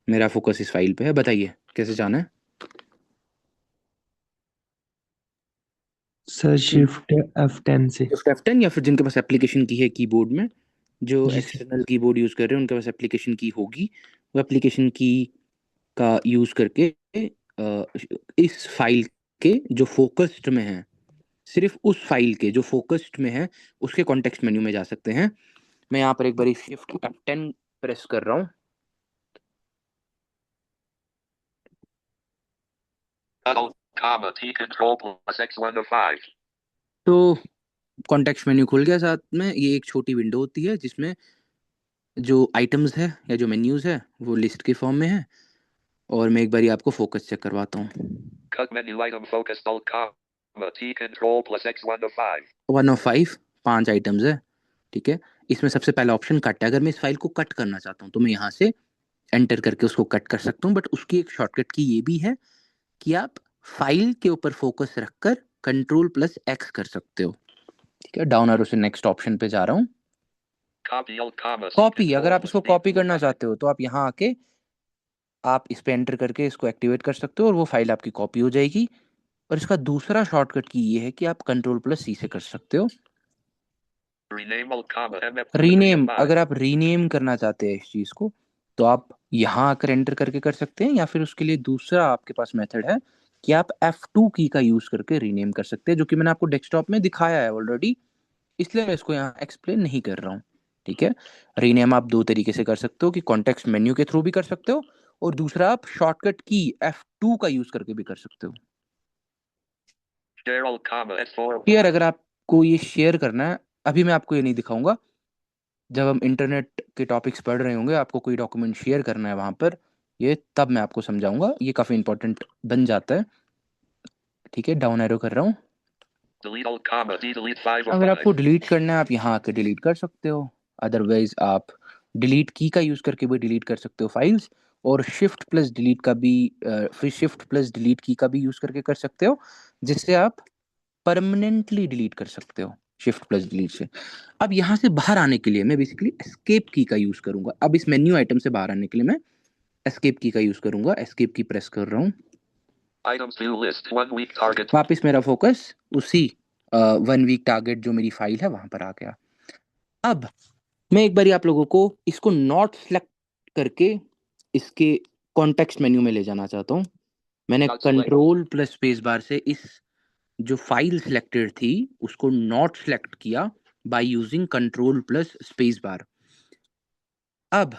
मेरा फोकस इस फाइल पे है, बताइए कैसे जाना है? सर शिफ्ट F10 से। शिफ्ट F10 या फिर जिनके पास एप्लीकेशन की है कीबोर्ड में, जो जी सर। एक्सटर्नल कीबोर्ड यूज कर रहे हैं उनके पास एप्लीकेशन की होगी, वो एप्लीकेशन की का यूज करके इस फाइल के जो फोकस्ड में है, सिर्फ उस फाइल के जो फोकस्ड में है उसके कॉन्टेक्स्ट मेन्यू में जा सकते हैं। मैं यहाँ पर एक बार शिफ्ट F10 प्रेस कर रहा हूँ। T control plus X1 of 5. तो कॉन्टेक्स्ट मेन्यू खुल गया। साथ में ये एक छोटी विंडो होती है जिसमें जो आइटम्स है या जो मेन्यूज है वो लिस्ट के फॉर्म में है। और मैं एक बार आपको फोकस चेक करवाता हूँ। Cut menu item focused alt comma T control plus X1 of 5. 1 of 5 5 items है, ठीक है। इसमें सबसे पहला ऑप्शन कट है। अगर मैं इस फाइल को कट करना चाहता हूँ तो मैं यहाँ से एंटर करके उसको कट कर सकता हूँ, बट उसकी एक शॉर्टकट की ये भी है कि आप फाइल के ऊपर फोकस रखकर कंट्रोल प्लस एक्स कर सकते हो, ठीक है। डाउन एरो से नेक्स्ट ऑप्शन पे जा रहा हूँ। कॉपी, अगर आप इसको कॉपी करना चाहते हो तो आप यहाँ आके आप इस पे एंटर करके इसको एक्टिवेट कर सकते हो और वो फाइल आपकी कॉपी हो जाएगी। और इसका दूसरा शॉर्टकट की ये है कि आप कंट्रोल प्लस सी से कर सकते हो। रीनेम, अगर आप रीनेम करना चाहते हैं इस चीज को तो आप यहाँ आकर एंटर करके कर सकते हैं, या फिर उसके लिए दूसरा आपके पास मेथड है कि आप F2 की का यूज करके रीनेम कर सकते हैं, जो कि मैंने आपको डेस्कटॉप में दिखाया है ऑलरेडी, इसलिए मैं इसको यहाँ एक्सप्लेन नहीं कर रहा हूँ, ठीक है। रीनेम आप दो तरीके से कर सकते हो कि कॉन्टेक्स्ट मेन्यू के थ्रू भी कर सकते हो, और दूसरा आप शॉर्टकट की F2 का यूज करके भी कर सकते हो। शेयर, अगर आपको ये शेयर करना है, अभी मैं आपको ये नहीं दिखाऊंगा, जब हम इंटरनेट के टॉपिक्स पढ़ रहे होंगे, आपको कोई डॉक्यूमेंट शेयर करना है वहां पर, ये तब मैं आपको समझाऊंगा, ये काफी इंपॉर्टेंट बन जाता है, ठीक है। डाउन एरो कर रहा हूँ। अगर आपको डिलीट करना है आप यहाँ आके डिलीट कर सकते हो, अदरवाइज आप डिलीट की का यूज करके भी डिलीट कर सकते हो फाइल्स, और शिफ्ट प्लस डिलीट का भी फिर शिफ्ट प्लस डिलीट की का भी यूज करके कर सकते हो, जिससे आप परमानेंटली डिलीट कर सकते हो शिफ्ट प्लस डिलीट से। अब यहाँ से बाहर आने के लिए मैं बेसिकली एस्केप की का यूज करूंगा। अब इस मेन्यू आइटम से बाहर आने के लिए मैं एस्केप की का यूज करूंगा। एस्केप की प्रेस कर रहा हूँ। वापिस मेरा फोकस उसी 1 वीक टारगेट जो मेरी फाइल है वहां पर आ गया। अब मैं एक बार आप लोगों को इसको नॉट सेलेक्ट करके इसके कॉन्टेक्स्ट मेन्यू में ले जाना चाहता हूँ। मैंने कंट्रोल प्लस स्पेस बार से इस जो फाइल सिलेक्टेड थी उसको नॉट सेलेक्ट किया by using control plus space bar. अब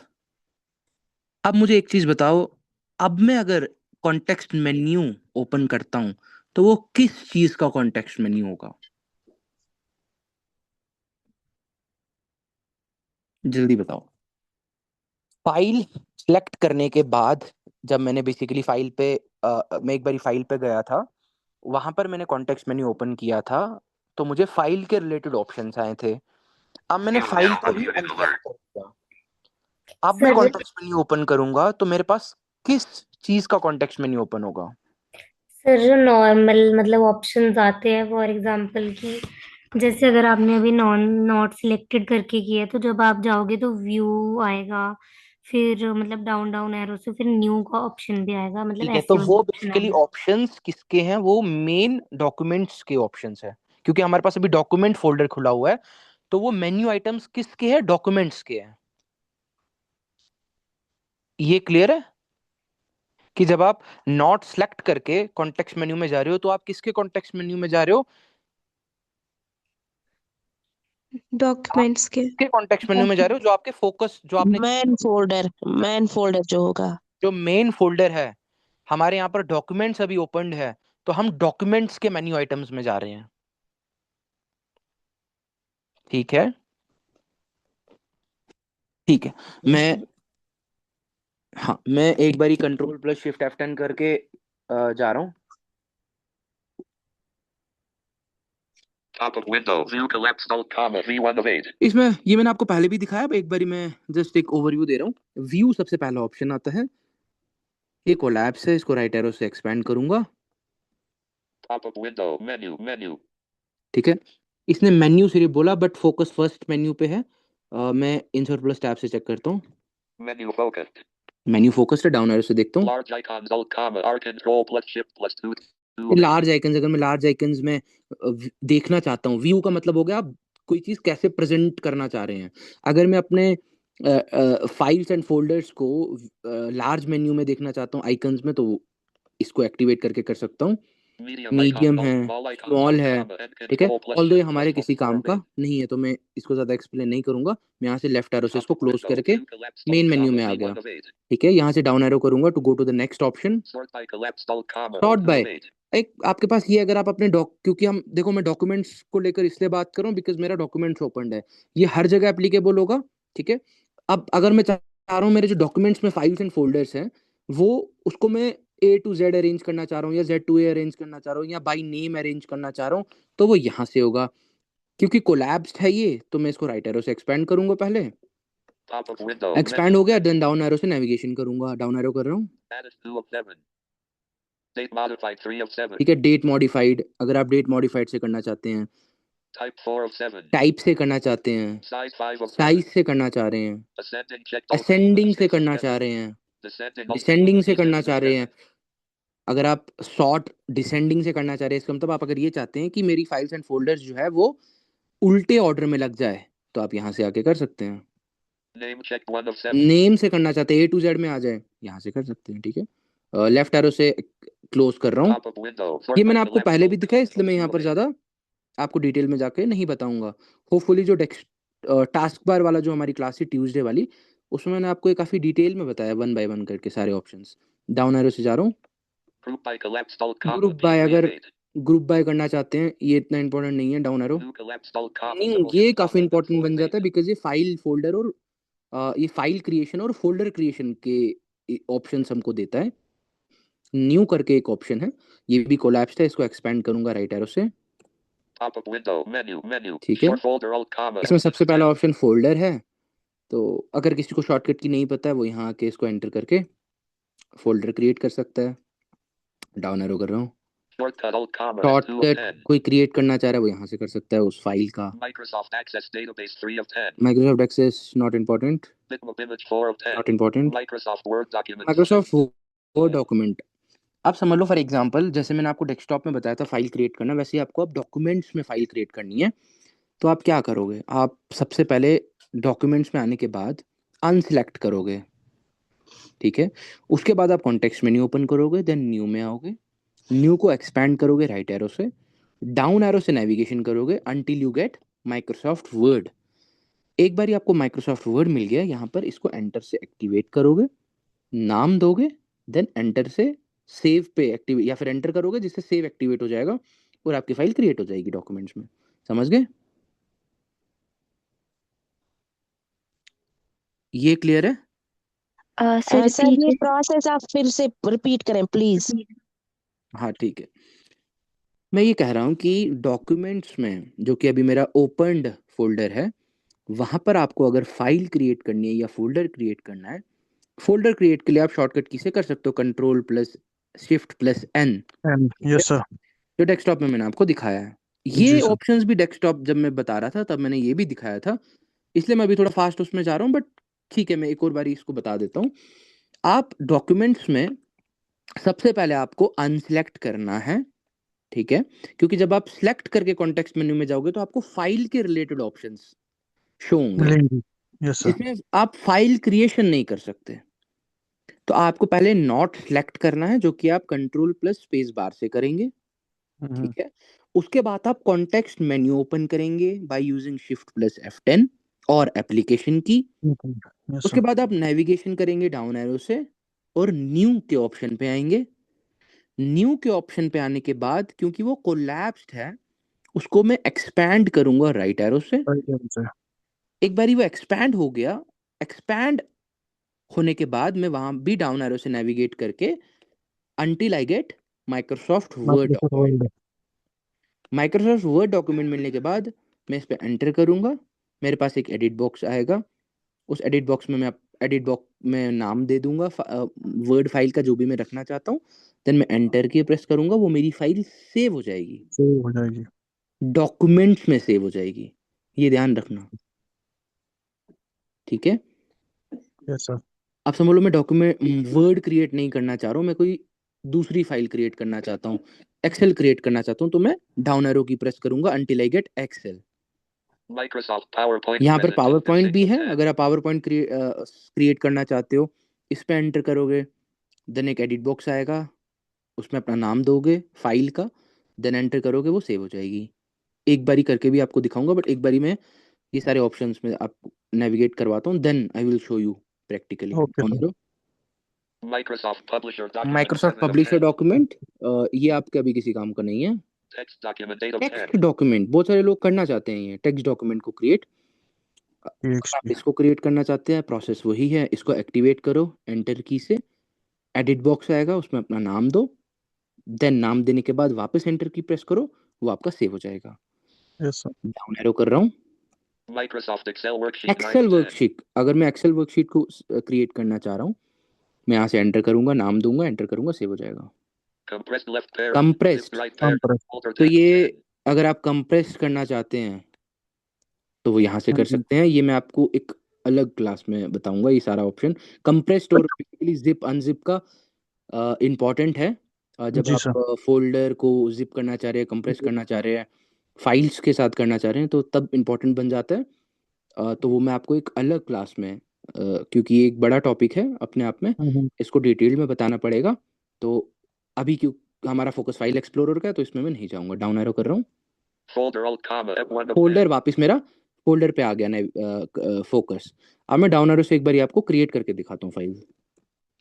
मुझे एक चीज बताओ, अब मैं अगर कॉन्टेक्स्ट मेन्यू ओपन करता हूं तो वो किस चीज का कॉन्टेक्स्ट मेन्यू होगा? जल्दी बताओ। फाइल सिलेक्ट करने के बाद जब मैंने बेसिकली फाइल पे मैं एक बारी फाइल पे गया था, वहां पर मैंने कॉन्टेक्स्ट मेन्यू ओपन किया था तो मुझे फाइल के रिलेटेड ऑप्शंस आए थे। अब मैंने फाइल को ही अनसेलेक्ट कर दिया। अब मैं कॉन्टेक्स्ट मेन्यू ओपन करूंगा तो मेरे पास किस चीज का कॉन्टेक्स्ट मेन्यू ओपन होगा? सर जो नॉर्मल मतलब ऑप्शंस आते हैं, फॉर एग्जांपल की जैसे अगर आपने अभी नॉट सिलेक्टेड करके किया है तो जब आप जाओगे तो व्यू आएगा, फिर मतलब डाउन डाउन एरो से फिर न्यू का ऑप्शन भी आएगा, मतलब ठीक है, ऐसे तो वो ऑप्शन बेसिकली आएगा। ऑप्शंस किसके हैं? वो मेन डॉक्यूमेंट्स के ऑप्शंस है, क्योंकि हमारे पास अभी डॉक्यूमेंट फोल्डर खुला हुआ है, तो वो मेन्यू आइटम्स किसके हैं? डॉक्यूमेंट्स के हैं। ये क्लियर है कि जब आप नॉट सेलेक्ट करके कॉन्टेक्स्ट मेन्यू में जा रहे हो तो आप किसके कॉन्टेक्स्ट मेन्यू में जा रहे हो? डॉक्यूमेंट्स के कॉन्टेक्स्ट मेन्यू में जा रहे हो जो आपके फोकस, जो आपने मेन फोल्डर जो होगा, जो मेन फोल्डर है। हमारे यहाँ पर डॉक्यूमेंट्स अभी ओपनड है तो हम डॉक्यूमेंट्स के मेन्यू आइटम्स में जा रहे हैं, ठीक है। ठीक है, मैं एक बारी कंट्रोल प्लस शिफ्ट F10 करके जा रहा हूँ। Top of window, view collapsed alt comma V1 of 8. इसमें ये मैंने आपको पहले भी दिखाया, अब एक बारी मैं जस्ट एक ओवरव्यू दे रहा हूँ। व्यू सबसे पहला ऑप्शन आता है, ये कोलैप्स है, इसको राइट एरो से एक्सपेंड करूंगा। Top of window, menu. ठीक है, इसने मेन्यू सिर्फ बोला बट फोकस फर्स्ट मेन्यू पे है, मैं इंसर्ट प्लस टैब से चेक करता हूँ। Menu focused. मेन्यू फोकस्ड है, डाउन एरो से देखता हूँ। Large icons alt comma R control plus shift plus 2. Large icons, अगर मैं लार्ज आइकन्स में देखना चाहता हूँ, व्यू का मतलब हो गया आप कोई चीज कैसे प्रेजेंट करना चाह रहे हैं। अगर मैं अपने फाइल्स एंड फोल्डर्स को लार्ज मेन्यू में देखना चाहता हूँ आइकन्स में, तो इसको एक्टिवेट करके कर सकता हूँ। मीडियम है, स्मॉल है, ठीक है। ऑल्दो ये हमारे किसी काम का नहीं है तो मैं इसको ज्यादा एक्सप्लेन नहीं करूंगा। मैं यहाँ से लेफ्ट एरो से इसको क्लोज करके मेन मेन्यू में आ गया, ठीक है। यहाँ से डाउन एरो करूंगा to go to the next option, sort by. एक आपके पास ये, अगर आप अपने क्योंकि हम देखो मैं डॉक्यूमेंट्स को लेकर इसलिए बात कर रहा हूँ बिकॉज मेरा डॉक्यूमेंट्स ओपन है, ये हर जगह एप्लीकेबल होगा, ठीक है। अब अगर मैं चाह रहा हूँ मेरे जो डॉक्यूमेंट्स में फाइल्स एंड फोल्डर्स हैं वो उसको मैं A to Z अरेंज करना चाह रहा हूँ या Z to A अरेंज करना चाह रहा हूँ या बाई नेम अरेंज करना चाह रहा हूँ, तो वो यहाँ से होगा। क्योंकि कोलैप्स्ड है ये, तो मैं इसको राइट एरो से एक्सपेंड करूंगा। पहले एक्सपैंड हो गया, देन डाउन एरो से नेविगेशन करूंगा। डाउन एरो कर रहा हूँ, ठीक है। डेट मॉडिफाइड, अगर आप डेट मॉडिफाइड से करना चाहते हैं, टाइप से करना चाहते हैं, साइज से करना चाह रहे हैं, असेंडिंग से करना चाह रहे हैं, डिसेंडिंग से करना चाह रहे हैं। अगर आप सॉर्ट डिसेंडिंग से करना चाह रहे हैं, इसका मतलब आप अगर ये चाहते हैं कि मेरी फाइल्स एंड फोल्डर्स जो है वो उल्टे ऑर्डर में लग जाए, तो आप यहाँ से आके कर सकते हैं। नेम से करना चाहते हैं A to Z में आ जाए, यहाँ से कर सकते हैं, ठीक है। लेफ्ट एरो से क्लोज कर रहा हूँ। ये मैंने आपको पहले भी दिखाया, इसलिए मैं यहाँ पर ज्यादा आपको डिटेल में जाके नहीं बताऊंगा। होपफुली जो टास्क बार वाला जो हमारी क्लास है ट्यूसडे वाली, उसमें मैंने आपको काफी डिटेल में बताया 1 by 1 करके सारे ऑप्शंस। डाउन एरो से जा रहा हूँ, ग्रुप बाय, अगर ग्रुप बाय करना चाहते हैं, ये इतना इंपॉर्टेंट नहीं है। डाउन एरो नहीं, ये काफी इंपॉर्टेंट बन जाता है बिकॉज ये फाइल फोल्डर और ये फाइल क्रिएशन और फोल्डर क्रिएशन के ऑप्शंस हमको देता है। न्यू करके एक ऑप्शन है, ये भी कोलैप्स्ड है, इसको एक्सपेंड करूंगा राइट एरो से, ठीक है। इसमें सबसे पहला ऑप्शन फोल्डर है, तो अगर किसी को शॉर्टकट की नहीं पता है वो यहाँ आके इसको एंटर करके फोल्डर क्रिएट कर सकता है। डाउन एरो कर रहा हूँ, शॉर्टकट कोई क्रिएट करना चाह रहा है वो यहाँ से कर सकता है उस फाइल का। Microsoft Access not important, not important. Microsoft Word document, आप समझ लो फॉर एग्जांपल, जैसे मैंने आपको डेस्कटॉप में बताया था फाइल क्रिएट करना, वैसे ही आपको अब डॉक्यूमेंट्स में फाइल क्रिएट करनी है। तो आप क्या करोगे, आप सबसे पहले डॉक्यूमेंट्स में आने के बाद अनसिलेक्ट करोगे, ठीक है। उसके बाद आप कॉन्टेक्स्ट मेन्यू ओपन करोगे, देन न्यू में आओगे, न्यू को एक्सपैंड करोगे राइट एरो से, डाउन एरो से नेविगेशन करोगे until you get Microsoft word. एक बार आपको माइक्रोसॉफ्ट वर्ड मिल गया, यहाँ पर इसको एंटर से एक्टिवेट करोगे, नाम दोगे, देन एंटर से सेव पे एक्टिवेट या फिर एंटर करोगे जिससे सेव एक्टिवेट हो जाएगा और आपकी फाइल क्रिएट हो जाएगी डॉक्यूमेंट्स में। समझ गए? ये क्लियर है? सर सर ये प्रोसेस आप फिर से रिपीट करें प्लीज। हाँ ठीक है। मैं ये कह रहा हूँ कि डॉक्यूमेंट्स में जो कि अभी मेरा ओपन्ड फोल्डर है, वहां पर आपको अगर फाइल क्रिएट करनी है या फोल्डर क्रिएट करना है, फोल्डर क्रिएट के लिए आप शॉर्टकट की से कर सकते हो control plus shift plus N, yes sir, जो डेस्कटॉप में मैंने आपको दिखाया है। ये ऑप्शंस भी डेस्कटॉप जब मैं बता रहा था तब मैंने ये भी दिखाया था, इसलिए मैं अभी थोड़ा फास्ट उसमें जा रहा हूँ, बट ठीक है मैं एक और बारी इसको बता देता हूँ। आप डॉक्यूमेंट्स में सबसे पहले आपको अनसिलेक्ट करना है, ठीक है, क्योंकि जब आप सिलेक्ट करके कॉन्टेक्स्ट मेन्यू में जाओगे तो आपको फाइल के रिलेटेड ऑप्शंस शो होंगे, जिसमें आप फाइल क्रिएशन नहीं कर सकते। तो आपको पहले नॉट सिलेक्ट करना है, जो कि आप कंट्रोल प्लस स्पेस बार से करेंगे, ठीक है। उसके बाद आप कॉन्टेक्स्ट मेन्यू ओपन करेंगे by using shift plus F10 और एप्लीकेशन की। उसके बाद आप नेविगेशन करेंगे डाउन एरो से और न्यू के ऑप्शन पे आएंगे। न्यू के ऑप्शन पे आने के बाद क्योंकि वो कोलैप्स्ड है, उसको मैं एक्सपैंड करूंगा राइट एरो से। एक बारी वो एक्सपैंड हो गया, एक्सपैंड होने के बाद मैं वहां भी डाउन एरो से नेविगेट करके until I gate Microsoft word. Microsoft Word document मिलने के बाद मैं इस पे एंटर करूंगा, मेरे पास एक एडिट बॉक्स आएगा। उस एडिट बॉक्स में मैं एडिट बॉक्स में नाम दे दूंगा वर्ड फाइल का जो भी मैं रखना चाहता हूँ, देन मैं एंटर की प्रेस करूंगा, वो मेरी फाइल सेव हो जाएगी, डॉक्यूमेंट्स में सेव हो जाएगी। ये ध्यान रखना। ठीक है। Yes sir. अब समझ लो मैं डॉक्यूमेंट वर्ड क्रिएट नहीं करना चाह रहा हूँ, मैं कोई दूसरी फाइल क्रिएट करना चाहता हूँ, एक्सेल क्रिएट करना चाहता हूँ, तो मैं डाउन एरो की प्रेस करूंगा until I get Excel. Microsoft PowerPoint यहाँ पर present पावर in पॉइंट भी है, single tab. अगर आप पावर पॉइंट क्रिएट करना चाहते हो इस पे एंटर करोगे, देन एक एडिट बॉक्स आएगा, उसमें अपना नाम दोगे फाइल का, देन एंटर करोगे, वो सेव हो जाएगी। एक बारी करके भी आपको दिखाऊंगा, बट एक बारी में ये सारे ऑप्शंस में आपको नेविगेट करवाता हूँ, then I will show you practically. Okay sir. Microsoft Publisher document Microsoft 7 of Publisher 10. Document, ये आपके अभी किसी काम का नहीं है। Text document 8 of 10. Text document बहुत सारे लोग करना चाहते हैं, ये टेक्स्ट डॉक्यूमेंट को क्रिएट, आप इसको क्रिएट करना चाहते हैं, प्रोसेस वही है, इसको एक्टिवेट करो एंटर की से, एडिट बॉक्स आएगा, उसमें अपना नाम दो, देन नाम देने के बाद वापस एंटर की प्रेस करो, वो आपका सेव हो जाएगा। Yes sir. डाउन एरो कर रहा हूँ। Microsoft Excel worksheet 9 Excel of 10. Worksheet, अगर मैं एक्सेल वर्कशीट को क्रिएट करना चाह रहा हूँ, मैं यहाँ से एंटर करूंगा, नाम दूंगा, एंटर करूंगा, सेव हो जाएगा। Compressed left pair. Compressed, Zipped right pair. Folder तो text ये 10. अगर आप कंप्रेस करना चाहते हैं तो वो यहाँ से कर सकते हैं, ये मैं आपको एक अलग क्लास में बताऊंगा ये सारा ऑप्शन। कंप्रेस्ड और बेसिकली जिप अनजिप का इम्पोर्टेंट है, जब जी आप फोल्डर को जिप करना चाह रहे हैं, कंप्रेस करना चाह रहे हैं, फाइल्स के साथ करना चाह रहे हैं, तो तब इम्पोर्टेंट बन जाता है। तो वो मैं आपको एक अलग क्लास में, क्योंकि ये एक बड़ा टॉपिक है अपने आप में, इसको डिटेल में बताना पड़ेगा, तो अभी क्यों हमारा फोकस फाइल एक्सप्लोरर का है तो इसमें मैं नहीं जाऊंगा। डाउन एरो कर रहा हूँ, Folder alt comma F1 of 10. Folder वापस मेरा फोल्डर पे आ गया ना फोकस। अब मैं डाउन एरो से एक बार आपको क्रिएट करके दिखाता हूँ file.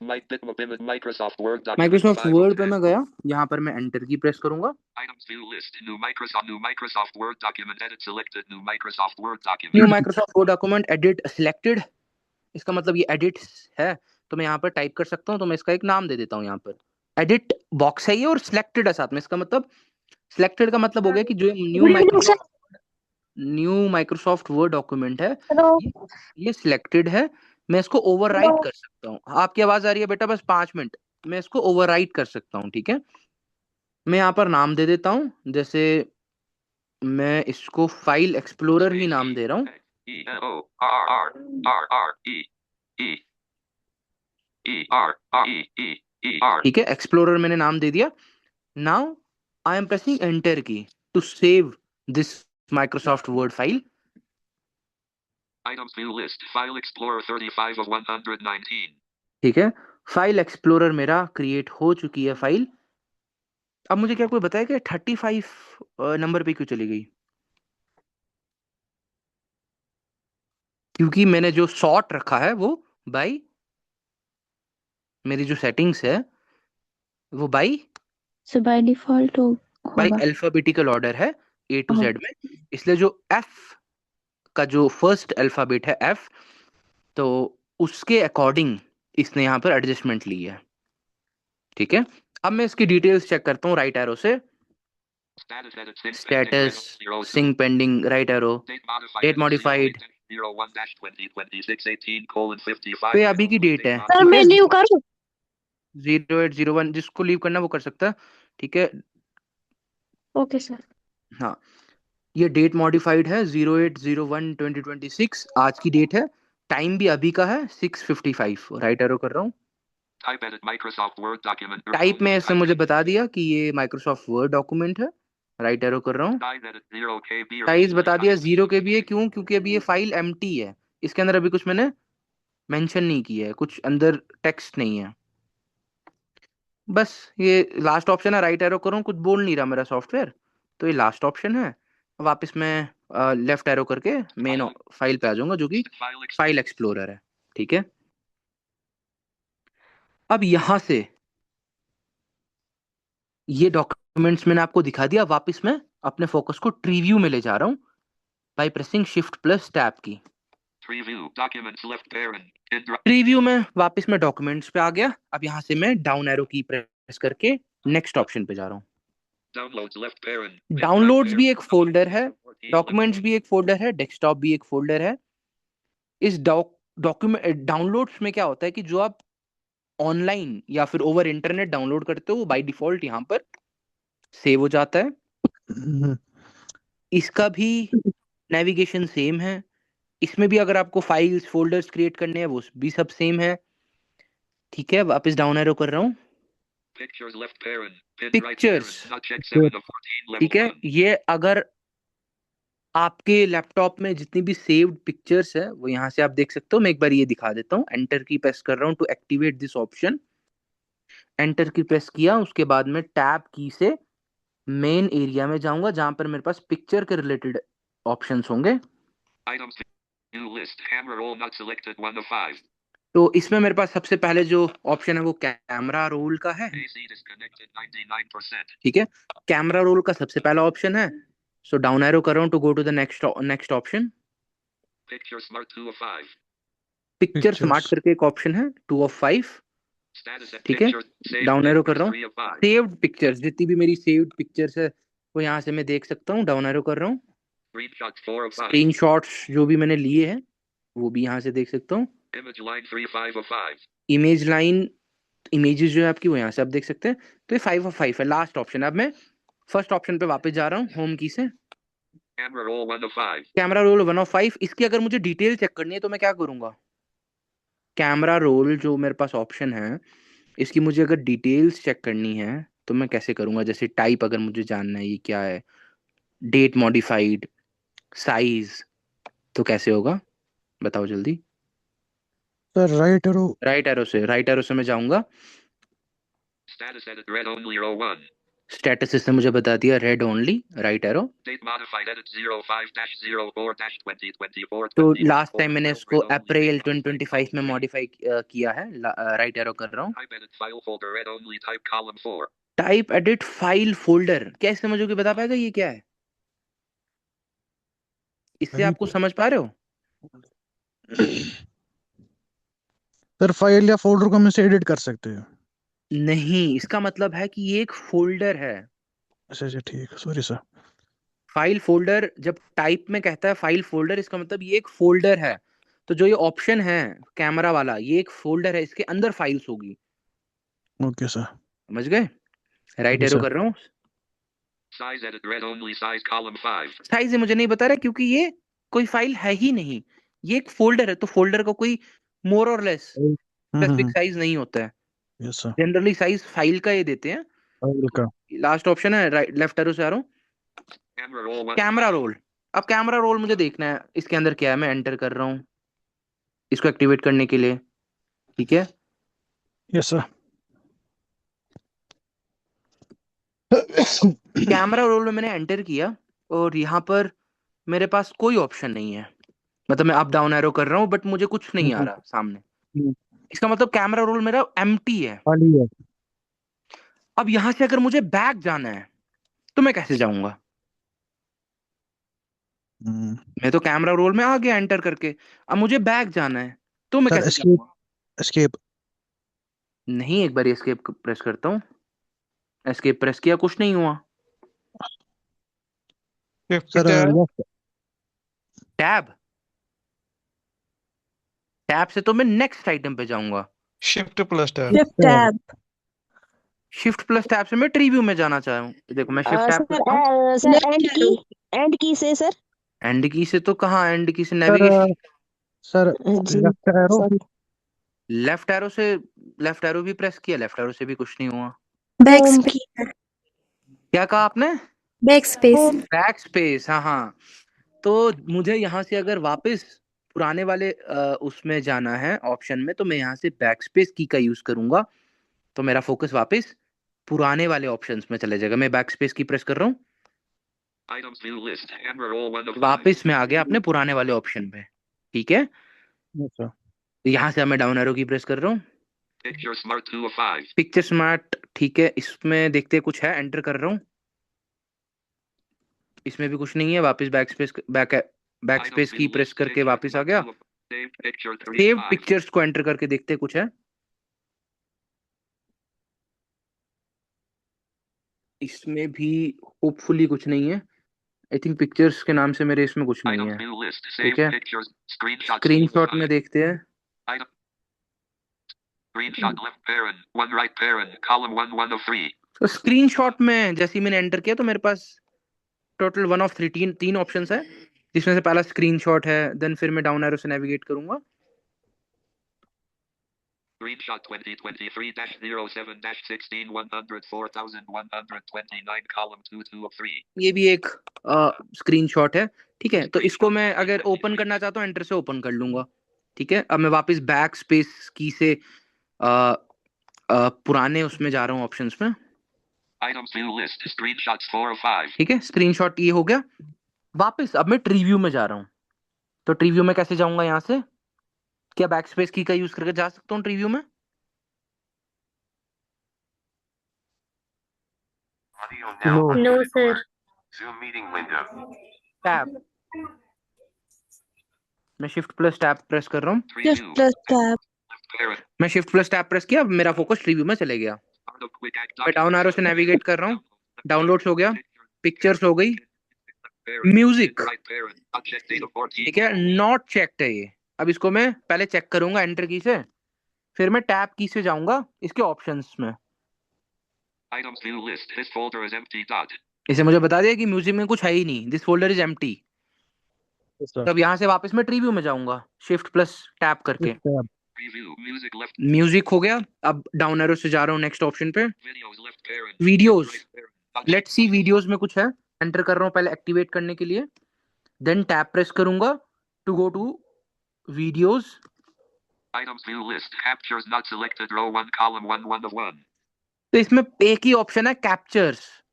Microsoft Word document Microsoft 5 of word पे 10. मैं गया, यहाँ पर मैं एंटर की प्रेस करूंगा, Items view list. New Microsoft Word document edit selected. New Microsoft Word new document. Microsoft Word document edit selected, इसका मतलब ये एडिट है, तो मैं यहाँ पर टाइप कर सकता हूँ, तो मैं इसका एक नाम दे देता हूँ, यहाँ पर एडिट बॉक्स है ये, और सिलेक्टेड है साथ में, इसका मतलब सिलेक्टेड का मतलब हो गया कि जो न्यू माइक्रोसॉफ्ट वर्ड डॉक्यूमेंट है ये सिलेक्टेड है, मैं इसको ओवरराइट कर सकता हूँ। आपकी आवाज आ रही है बेटा, बस 5 मिनट, मैं इसको ओवरराइट कर सकता हूँ, ठीक है। मैं यहाँ पर नाम दे देता हूँ, जैसे मैं इसको फाइल एक्सप्लोरर ही नाम दे रहा हूँ, ठीक है, एक्सप्लोरर मैंने नाम दे दिया। Now I am pressing enter key to save this Microsoft Word file. Items view list. File Explorer 35 of 119. ठीक है, फाइल एक्सप्लोरर मेरा क्रिएट हो चुकी है फाइल। अब मुझे क्या कोई बताया कि 35 नंबर पे क्यों चली गई? क्योंकि मैंने जो सॉर्ट रखा है वो बाय, मेरी जो सेटिंग्स है वो बाय बाय डिफॉल्ट बाय होगा। अल्फाबेटिकल ऑर्डर है A to Z में, इसलिए जो F का जो फर्स्ट अल्फाबेट है F, तो उसके अकॉर्डिंग इसने यहाँ पर एडजस्टमेंट ली है, ठीक है। अब मैं इसकी डिटेल्स चेक करता हूँ राइट एरो से, status sync pending, right arrow, date modified, पे अभी की डेट है, सर मैं लीव करूं? 0801, जिसको लीव करना वो कर सकता है, ठीक है। Okay sir. हाँ, ये डेट मॉडिफाइड है 0801/2026, आज की डेट है, टाइम भी अभी का है 6:55, राइट एरो कर रहा हूँ। टाइप में इसने मुझे बता दिया कि ये माइक्रोसॉफ्ट वर्ड डॉक्यूमेंट है, राइट एरो कर रहा हूँ। साइज बता दिया 0 KB है, क्यों? क्योंकि अभी ये फाइल एम्प्टी है, इसके अंदर अभी कुछ मैंने मेंशन नहीं किया है, कुछ अंदर टेक्स्ट नहीं है, बस ये लास्ट ऑप्शन है, राइट एरो करूँ, कुछ बोल नहीं रहा मेरा सॉफ्टवेयर, तो ये लास्ट ऑप्शन है। वापस मैं लेफ्ट एरो करके मेन फाइल पे आ जाऊंगा जो कि फाइल एक्सप्लोरर है, ठीक है। अब यहां से ये डॉक्यूमेंट्स मैंने आपको दिखा दिया, वापस मैं अपने फोकस को ट्री व्यू में ले जा रहा हूं बाय प्रेसिंग Shift+Tab की। ट्री व्यू में वापस मैं डॉक्यूमेंट्स पे आ गया, अब यहां से मैं डाउन एरो की प्रेस करके नेक्स्ट ऑप्शन पे जा रहा हूँ। डाउनलोड्स भी एक फोल्डर है, डॉक्यूमेंट्स भी एक फोल्डर है, डेस्कटॉप भी एक फोल्डर है। इस डॉक्यूमेंट डाउनलोड्स में क्या होता है कि जो आप ऑनलाइन या फिर ओवर इंटरनेट डाउनलोड करते हो वो बाय डिफॉल्ट यहाँ पर सेव हो जाता है। इसका भी नेविगेशन सेम है, इसमें भी अगर आपको फाइल्स फोल्डर्स क्रिएट करने हैं वो भी सब सेम है। ठीक है, वापस डाउन एरो कर रहा हूँ। Pictures left parent. Pin right pictures, parent. Not check 7 of 14 ठीक level है, 1. ये अगर आपके लैपटॉप में जितनी भी सेव्ड पिक्चर्स है वो यहाँ से आप देख सकते हो। मैं एक बार ये दिखा देता हूँ। एंटर की प्रेस कर रहा हूँ to activate this option. Enter key press किया, उसके बाद में टैब की से मेन एरिया में जाऊंगा जहां पर मेरे पास पिक्चर के रिलेटेड ऑप्शंस होंगे। Items view list. Camera roll not selected 1 of 5. तो इसमें मेरे पास सबसे पहले जो ऑप्शन है वो कैमरा रोल का है। AC disconnected 99%. ठीक है, कैमरा रोल का सबसे पहला ऑप्शन है। सो डाउन एरो कर रहा हूँ to go to the next option. Picture smart 2 of 5. Picture smart करके एक ऑप्शन है 2 of 5। Status at ठीक है, picture. Saved डाउन एरो कर pictures रहा 3 हूँ। of 5. सेव्ड पिक्चर्स, जितनी भी मेरी सेव्ड पिक्चर्स है वो यहाँ से मैं देख सकता हूँ। डाउन एरो कर रहा हूँ। Screenshot 4 of 5. स्क्रीनशॉट्स जो भी मैंने लिए हैं वो भी यहाँ से देख सकता हूँ। Image line 3 5 of 5. Image line, images जो है आपकी वो यहाँ से आप देख सकते हैं। तो ये 5 of 5 है, लास्ट ऑप्शन। अब मैं फर्स्ट ऑप्शन पे वापस जा रहा हूँ होम की से। Camera roll 1 of 5. Camera roll 1 of 5। इसकी अगर मुझे डिटेल चेक करनी है तो मैं क्या करूंगा? कैमरा रोल जो मेरे पास ऑप्शन है, इसकी मुझे अगर डिटेल्स चेक करनी है तो मैं कैसे करूंगा? जैसे टाइप अगर मुझे जानना है ये क्या है, डेट मॉडिफाइड, साइज, तो कैसे होगा बताओ जल्दी। सर राइट एरो से मैं जाऊंगा। Status edit red only row 1. Status इसने मुझे बता दिया red only, right arrow. Date modified edit 05-04-2024. तो लास्ट टाइम मैंने इसको अप्रैल 2025 में मॉडिफाई किया है। राइट एरो कर रहा हूँ। Type edit file folder red only type column 4. Type edit file folder, क्या इससे मुझे कोई बता पाएगा ये क्या है? इससे आपको समझ पा रहे हो? सर फाइल या फोल्डर को हम इसे एडिट कर सकते हैं। नहीं, इसका मतलब है कि ये एक फोल्डर है। अच्छा ठीक है, सॉरी सर। फाइल फोल्डर, जब टाइप में कहता है फाइल फोल्डर, इसका मतलब ये एक फोल्डर है। तो जो ये ऑप्शन है कैमरा वाला, ये एक फोल्डर है, इसके अंदर फाइल्स होगी। ओके सर, समझ गए? राइट एरो कर रहा हूँ। Size edit red only size column 5. Size मुझे नहीं बता रहा क्योंकि ये कोई फाइल है ही नहीं, ये एक फोल्डर है। तो फोल्डर का कोई मोर और लेस स्पेसिफिक साइज नहीं होता है। Yes sir. Generally size file का ये देते हैं। फाइल का लास्ट ऑप्शन है, राइट लेफ्ट एरो से आ रहा हूँ। Camera roll 1. Camera roll. अब कैमरा रोल मुझे देखना है इसके अंदर क्या है। मैं एंटर कर रहा हूँ इसको एक्टिवेट करने के लिए। ठीक है, यस सर। कैमरा रोल में मैंने एंटर किया और यहाँ पर मेरे पास कोई ऑप्शन नहीं है। मतलब मैं अप डाउन एरो कर रहा हूँ बट मुझे कुछ नहीं आ रहा सामने। इसका मतलब कैमरा रोल मेरा एम्प्टी है। खाली है। अब यहाँ से अगर मुझे बैक जाना है तो मैं कैसे जाऊंगा? मैं तो कैमरा रोल में आ गया एंटर करके, अब मुझे बैक जाना है तो मैं सर कैसे जाऊंगा? एस्केप नहीं, एक बार एस्केप प्रेस करता हूँ। एस्केप प्रेस किया, कुछ नहीं हुआ। सर टैब से तो मैं नेक्स्ट आइटम पे जाऊंगा। Shift plus tab. Shift plus tab से मैं ट्री व्यू में जाना चाहूँ। देखो मैं शिफ्ट टैब करता हूँ। सर एंड की से सर। एंड की से तो कहाँ? एंड की से navigation. Sir left arrow. Left arrow भी प्रेस किया, लेफ्ट एरो से भी कुछ नहीं हुआ। Back space. क्या कहा आपने? Back space. बैक स्पेस, हाँ। तो मुझे यहाँ से अगर वापस पुराने वाले उसमें जाना है ऑप्शन में, तो मैं यहाँ से बैक स्पेस की का यूज करूंगा। तो मेरा फोकस वापस पुराने वाले ऑप्शंस में चले जाएगा। मैं बैक स्पेस की प्रेस कर रहा हूँ, Items view list. Camera roll 1 of 5. वापस मैं आ गया अपने पुराने वाले ऑप्शन पे। ठीक है, यहाँ से मैं डाउन एरो की प्रेस कर रहा हूँ। Picture smart 2 of 5. Picture smart, ठीक है, इसमें देखते कुछ है, एंटर कर रहा हूँ। इसमें भी कुछ नहीं है। वापस बैक स्पेस की प्रेस करके वापस आ गया। सेव पिक्चर्स को एंटर करके देखते कुछ है। इसमें भी होपफुली कुछ नहीं है। आई थिंक पिक्चर्स के नाम से मेरे इसमें कुछ नहीं है। ठीक है, स्क्रीनशॉट में देखते हैं। Screenshot left parent, 1 right parent, column 1 1 of 3. तो स्क्रीनशॉट में जैसे ही मैंने एंटर किया तो मेरे पास टोटल 1 of 3 तीन ऑप्शंस है। जिसमें से पहला स्क्रीनशॉट है, देन फिर मैं डाउन एरो से नेविगेट करूंगा। Screenshot 2023-07-16-104,129 column 2 of 3. ये भी एक स्क्रीनशॉट है, ठीक है। तो इसको मैं अगर ओपन करना चाहता हूँ एंटर से ओपन कर लूंगा, ठीक है। अब मैं वापस बैक स्पेस की से पुराने उसमें जा रहा हूँ, ऑप्शंस में, Items view list. Screenshots 4 of 5. ठीक है। स्क्रीनशॉट ये हो गया। वापस अब मैं ट्रीव्यू में जा रहा हूँ। तो ट्रीव्यू में कैसे जाऊंगा? यहाँ से क्या बैक स्पेस की का यूज करके जा सकता हूँ ट्रीव्यू में? No. No sir. टैब, मैं शिफ्ट प्लस टैब प्रेस कर रहा हूँ। Shift plus tab. Parent. मैं शिफ्ट प्लस टैब प्रेस किया, अब मेरा फोकस ट्रीव्यू में चले गया। Start of quick act मैं डाउन एरो से नेविगेट कर रहा हूँ, डाउनलोड्स हो गया, Picture. पिक्चर्स हो गई, Parent. Music, Right parent. Unchecked data 14. ठीक है, नॉट चेक्ड है ये। अब इसको मैं पहले चेक करूंगा एंटर की से, फिर मैं टैब की से जाऊंगा इसके ऑप्शंस में। Items view list. This folder is empty. Dot. इसे मुझे बता दिया कि म्यूजिक में कुछ है ही नहीं, this folder is empty. Yes, sir. तब यहाँ से वापस मैं ट्रीव्यू में जाऊंगा शिफ्ट प्लस टैब करके। Shift tab. Preview. Music left. Music हो गया। अब डाउन एरो से जा रहा हूँ नेक्स्ट ऑप्शन पे, Videos left parent. Videos. Right parent. Unchecked. Let's see videos में कुछ है, एंटर कर रहा हूँ पहले एक्टिवेट करने के लिए, देन टैब प्रेस करूंगा to go to videos. Items view list. Captures not selected. Row 1 column 1 of 1. तो इसमें एक ही ऑप्शन है कैप्चर्स,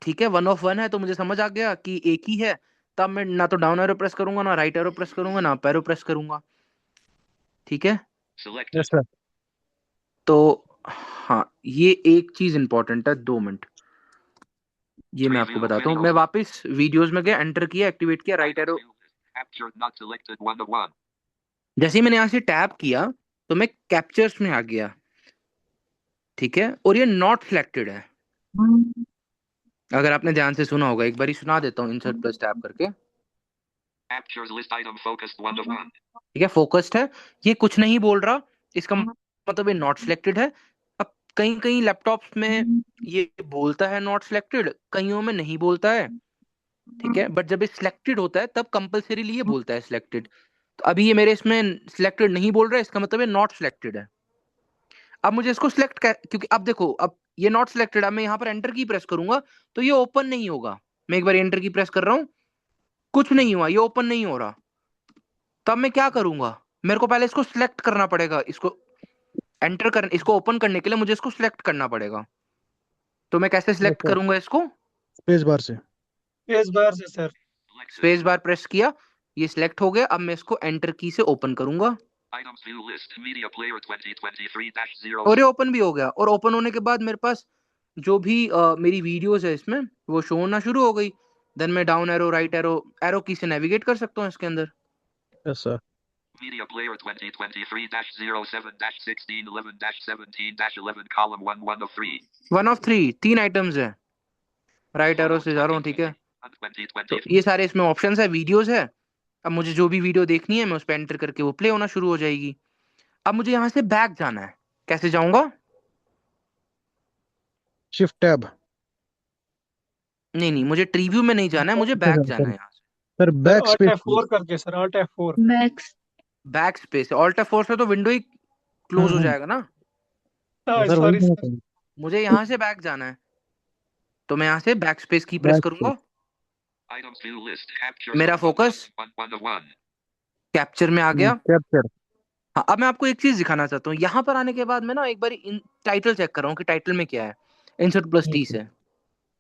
ठीक है। 1 of 1 है, तो मुझे समझ आ गया कि एक ही है। तब मैं ना तो डाउन एरो प्रेस करूंगा, ना राइट एरो प्रेस करूंगा, ना अप एरो प्रेस करूंगा, ठीक है। Selected. Yes, sir. तो हाँ, ये एक चीज इंपॉर्टेंट है, 2 मिनट, ये मैं आपको बताता हूँ। मैं वापस वीडियोस में गया, एंटर किया, एक्टिवेट किया, right arrow. Captured not selected 1 of 1. जैसे ही मैंने यहाँ से टैप किया तो मैं कैप्चर्स में आ गया, ठीक है। और ये नॉट सिलेक्टेड है, अगर आपने ध्यान से सुना होगा, एक बार सुना देता हूँ इंसर्ट प्लस टैप करके, Captures list item focused 1 of 1. ठीक है। फोकस्ड है, ये कुछ नहीं बोल रहा, इसका मतलब ये नॉट सिलेक्टेड है। अब कहीं कहीं लैपटॉप्स में ये बोलता है नॉट सिलेक्टेड, कईयों में नहीं बोलता है, ठीक है। बट जब ये सिलेक्टेड होता है तब कंपलसरीली ये बोलता है सिलेक्टेड। तो अभी ये मेरे इसमें सिलेक्टेड नहीं बोल रहा है, इसका मतलब ये नॉट सिलेक्टेड है। अब मुझे इसको सिलेक्ट क्योंकि अब देखो, अब ये नॉट सिलेक्टेड, अब मैं यहाँ पर एंटर की प्रेस करूंगा तो ये ओपन नहीं होगा। मैं एक बार एंटर की प्रेस कर रहा हूँ, कुछ नहीं हुआ, ये ओपन नहीं हो रहा। तब मैं क्या करूंगा? मेरे को पहले इसको सिलेक्ट करना पड़ेगा, इसको एंटर कर, इसको ओपन करने के लिए मुझे इसको सिलेक्ट करना पड़ेगा। तो मैं कैसे सिलेक्ट sir. करूंगा इसको? Space bar से। स्पेस बार से सर। स्पेस बार प्रेस किया, ये सिलेक्ट हो गया। अब मैं इसको एंटर की से ओपन करूंगा Items view list. Media player 2023-0. और ये ओपन भी हो गया। और ओपन होने के बाद मेरे पास जो भी मेरी वीडियोस है इसमें वो शो होना शुरू हो गई। देन मैं down arrow, right arrow, arrow की से नेविगेट कर सकता हूँ इसके अंदर। Yes, sir. Media player 2023-07-16-11-17-11 column 1 of 3. 1 of 3, 3 items है। राइट एरो से जा रहा हूँ, ठीक है। तो 2023. ये सारे इसमें ऑप्शंस है, वीडियोस है। अब मुझे जो भी वीडियो देखनी है मैं उस पर एंटर करके वो प्ले होना शुरू हो जाएगी। अब मुझे यहाँ से बैक जाना है, कैसे जाऊंगा? Shift tab. नहीं नहीं, मुझे ट्रीव्यू में नहीं जाना है, मुझे बैक जाना है यहाँ से। Sir, back Alt space. F4 करके sir, Alt F4। Max. Back space, alt F4 से तो विंडो ही क्लोज हो जाएगा ना। हाँ Sir, सॉरी वही सर। तो मुझे यहाँ से बैक जाना है, तो मैं यहाँ से बैक स्पेस की प्रेस Back करूंगा। Items view list. Captures मेरा on फोकस 1 of 1. कैप्चर में आ गया। Capture. हाँ, अब मैं आपको एक चीज दिखाना चाहता हूँ। यहाँ पर आने के बाद मैं ना एक बार टाइटल चेक कर रहा हूँ कि टाइटल में क्या है। इंसर्ट प्लस टी से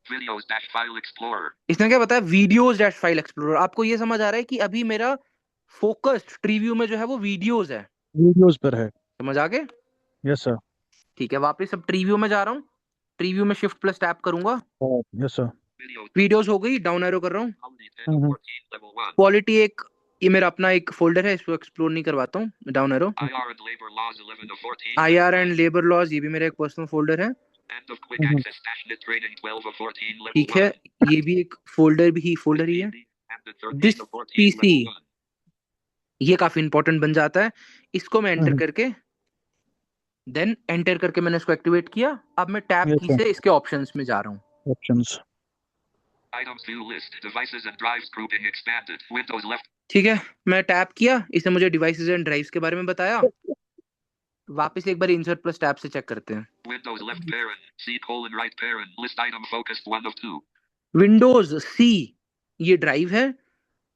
Videos dash file explorer. इसने क्या बताया? Videos dash file explorer. आपको ये समझ आ रहा है कि अभी मेरा फोकस्ड ट्रीव्यू में जो है वो वीडियोस है। Videos पर है। समझ आ गए? Yes, sir. ठीक है, वापस अब ट्रीव्यू में जा रहा हूँ। ट्रीव्यू में शिफ्ट प्लस टैप करूंगा, Yes, sir. Video वीडियोस हो गई। डाउन एरो कर रहा हूँ। Quality 10 of 14 level 1. क्वालिटी एक, ये मेरा अपना एक फोल्डर है, इसको एक्सप्लोर नहीं करवाता हूँ। Down arrow. IR and labor laws 11 of 14. IR and labour laws, ये भी मेरा एक पर्सनल फोल्डर है, End of quick access dash net training 12 of 14 level ठीक है। 1. ये भी एक फोल्डर ही है। And the 13 This of 14 PC. level 1. ये काफी इंपॉर्टेंट बन जाता है। इसको मैं एंटर हम्म। करके, देन एंटर करके मैंने इसको एक्टिवेट किया। अब मैं टैब Yes, की sir. से इसके ऑप्शंस में जा रहा हूँ। Options. Items view list. Devices and drives grouping expanded. Windows left. ठीक है, मैं टैप किया, इसने मुझे डिवाइसेस एंड ड्राइव्स के बारे में बताया। वापस एक बार इंसर्ट प्लस टैब से चेक करते हैं। Windows left parent. C colon right parent. List item focused 1 of 2. Windows C ये ड्राइव है,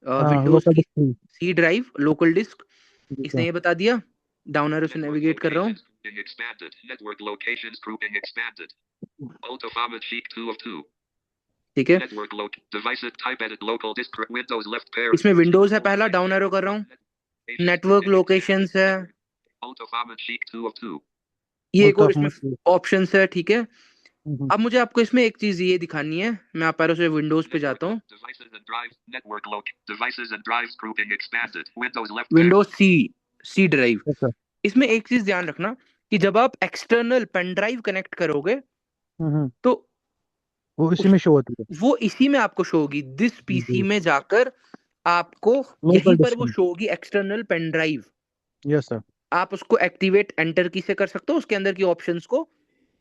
विंडोज लोकल की disk C drive local disk, ठीक इसने है ये बता दिया। डाउन एरो से Network नेविगेट कर रहा हूँ। locations grouping expanded. Network locations grouping expanded. Alt of Ahmed Sheikh 2 of 2. ठीक है, Network devices type edit local disk Windows left parent. इसमें विंडोज है पहला, डाउन एरो कर रहा हूँ। नेटवर्क लोकेशंस है, Alt of Ahmed Sheikh 2 of 2. ये एक और Alt of इसमें ऑप्शंस है। ठीक है, अब मुझे आपको इसमें एक चीज ये दिखानी है। मैं आप एरो से विंडोज पे जाता हूँ। Devices and drives. Network devices and drives grouping expanded. Windows left Windows C drive. Yes, sir. इसमें एक चीज ध्यान रखना कि जब आप एक्सटर्नल पेन ड्राइव कनेक्ट करोगे तो वो इसी में शो होती है। वो इसी में आपको शो होगी। दिस पीसी जी। में जाकर आपको Local यहीं पर disk वो में। शो होगी external pen drive. Yes sir, आप उसको एक्टिवेट एंटर की से कर सकते हो, उसके अंदर की ऑप्शंस को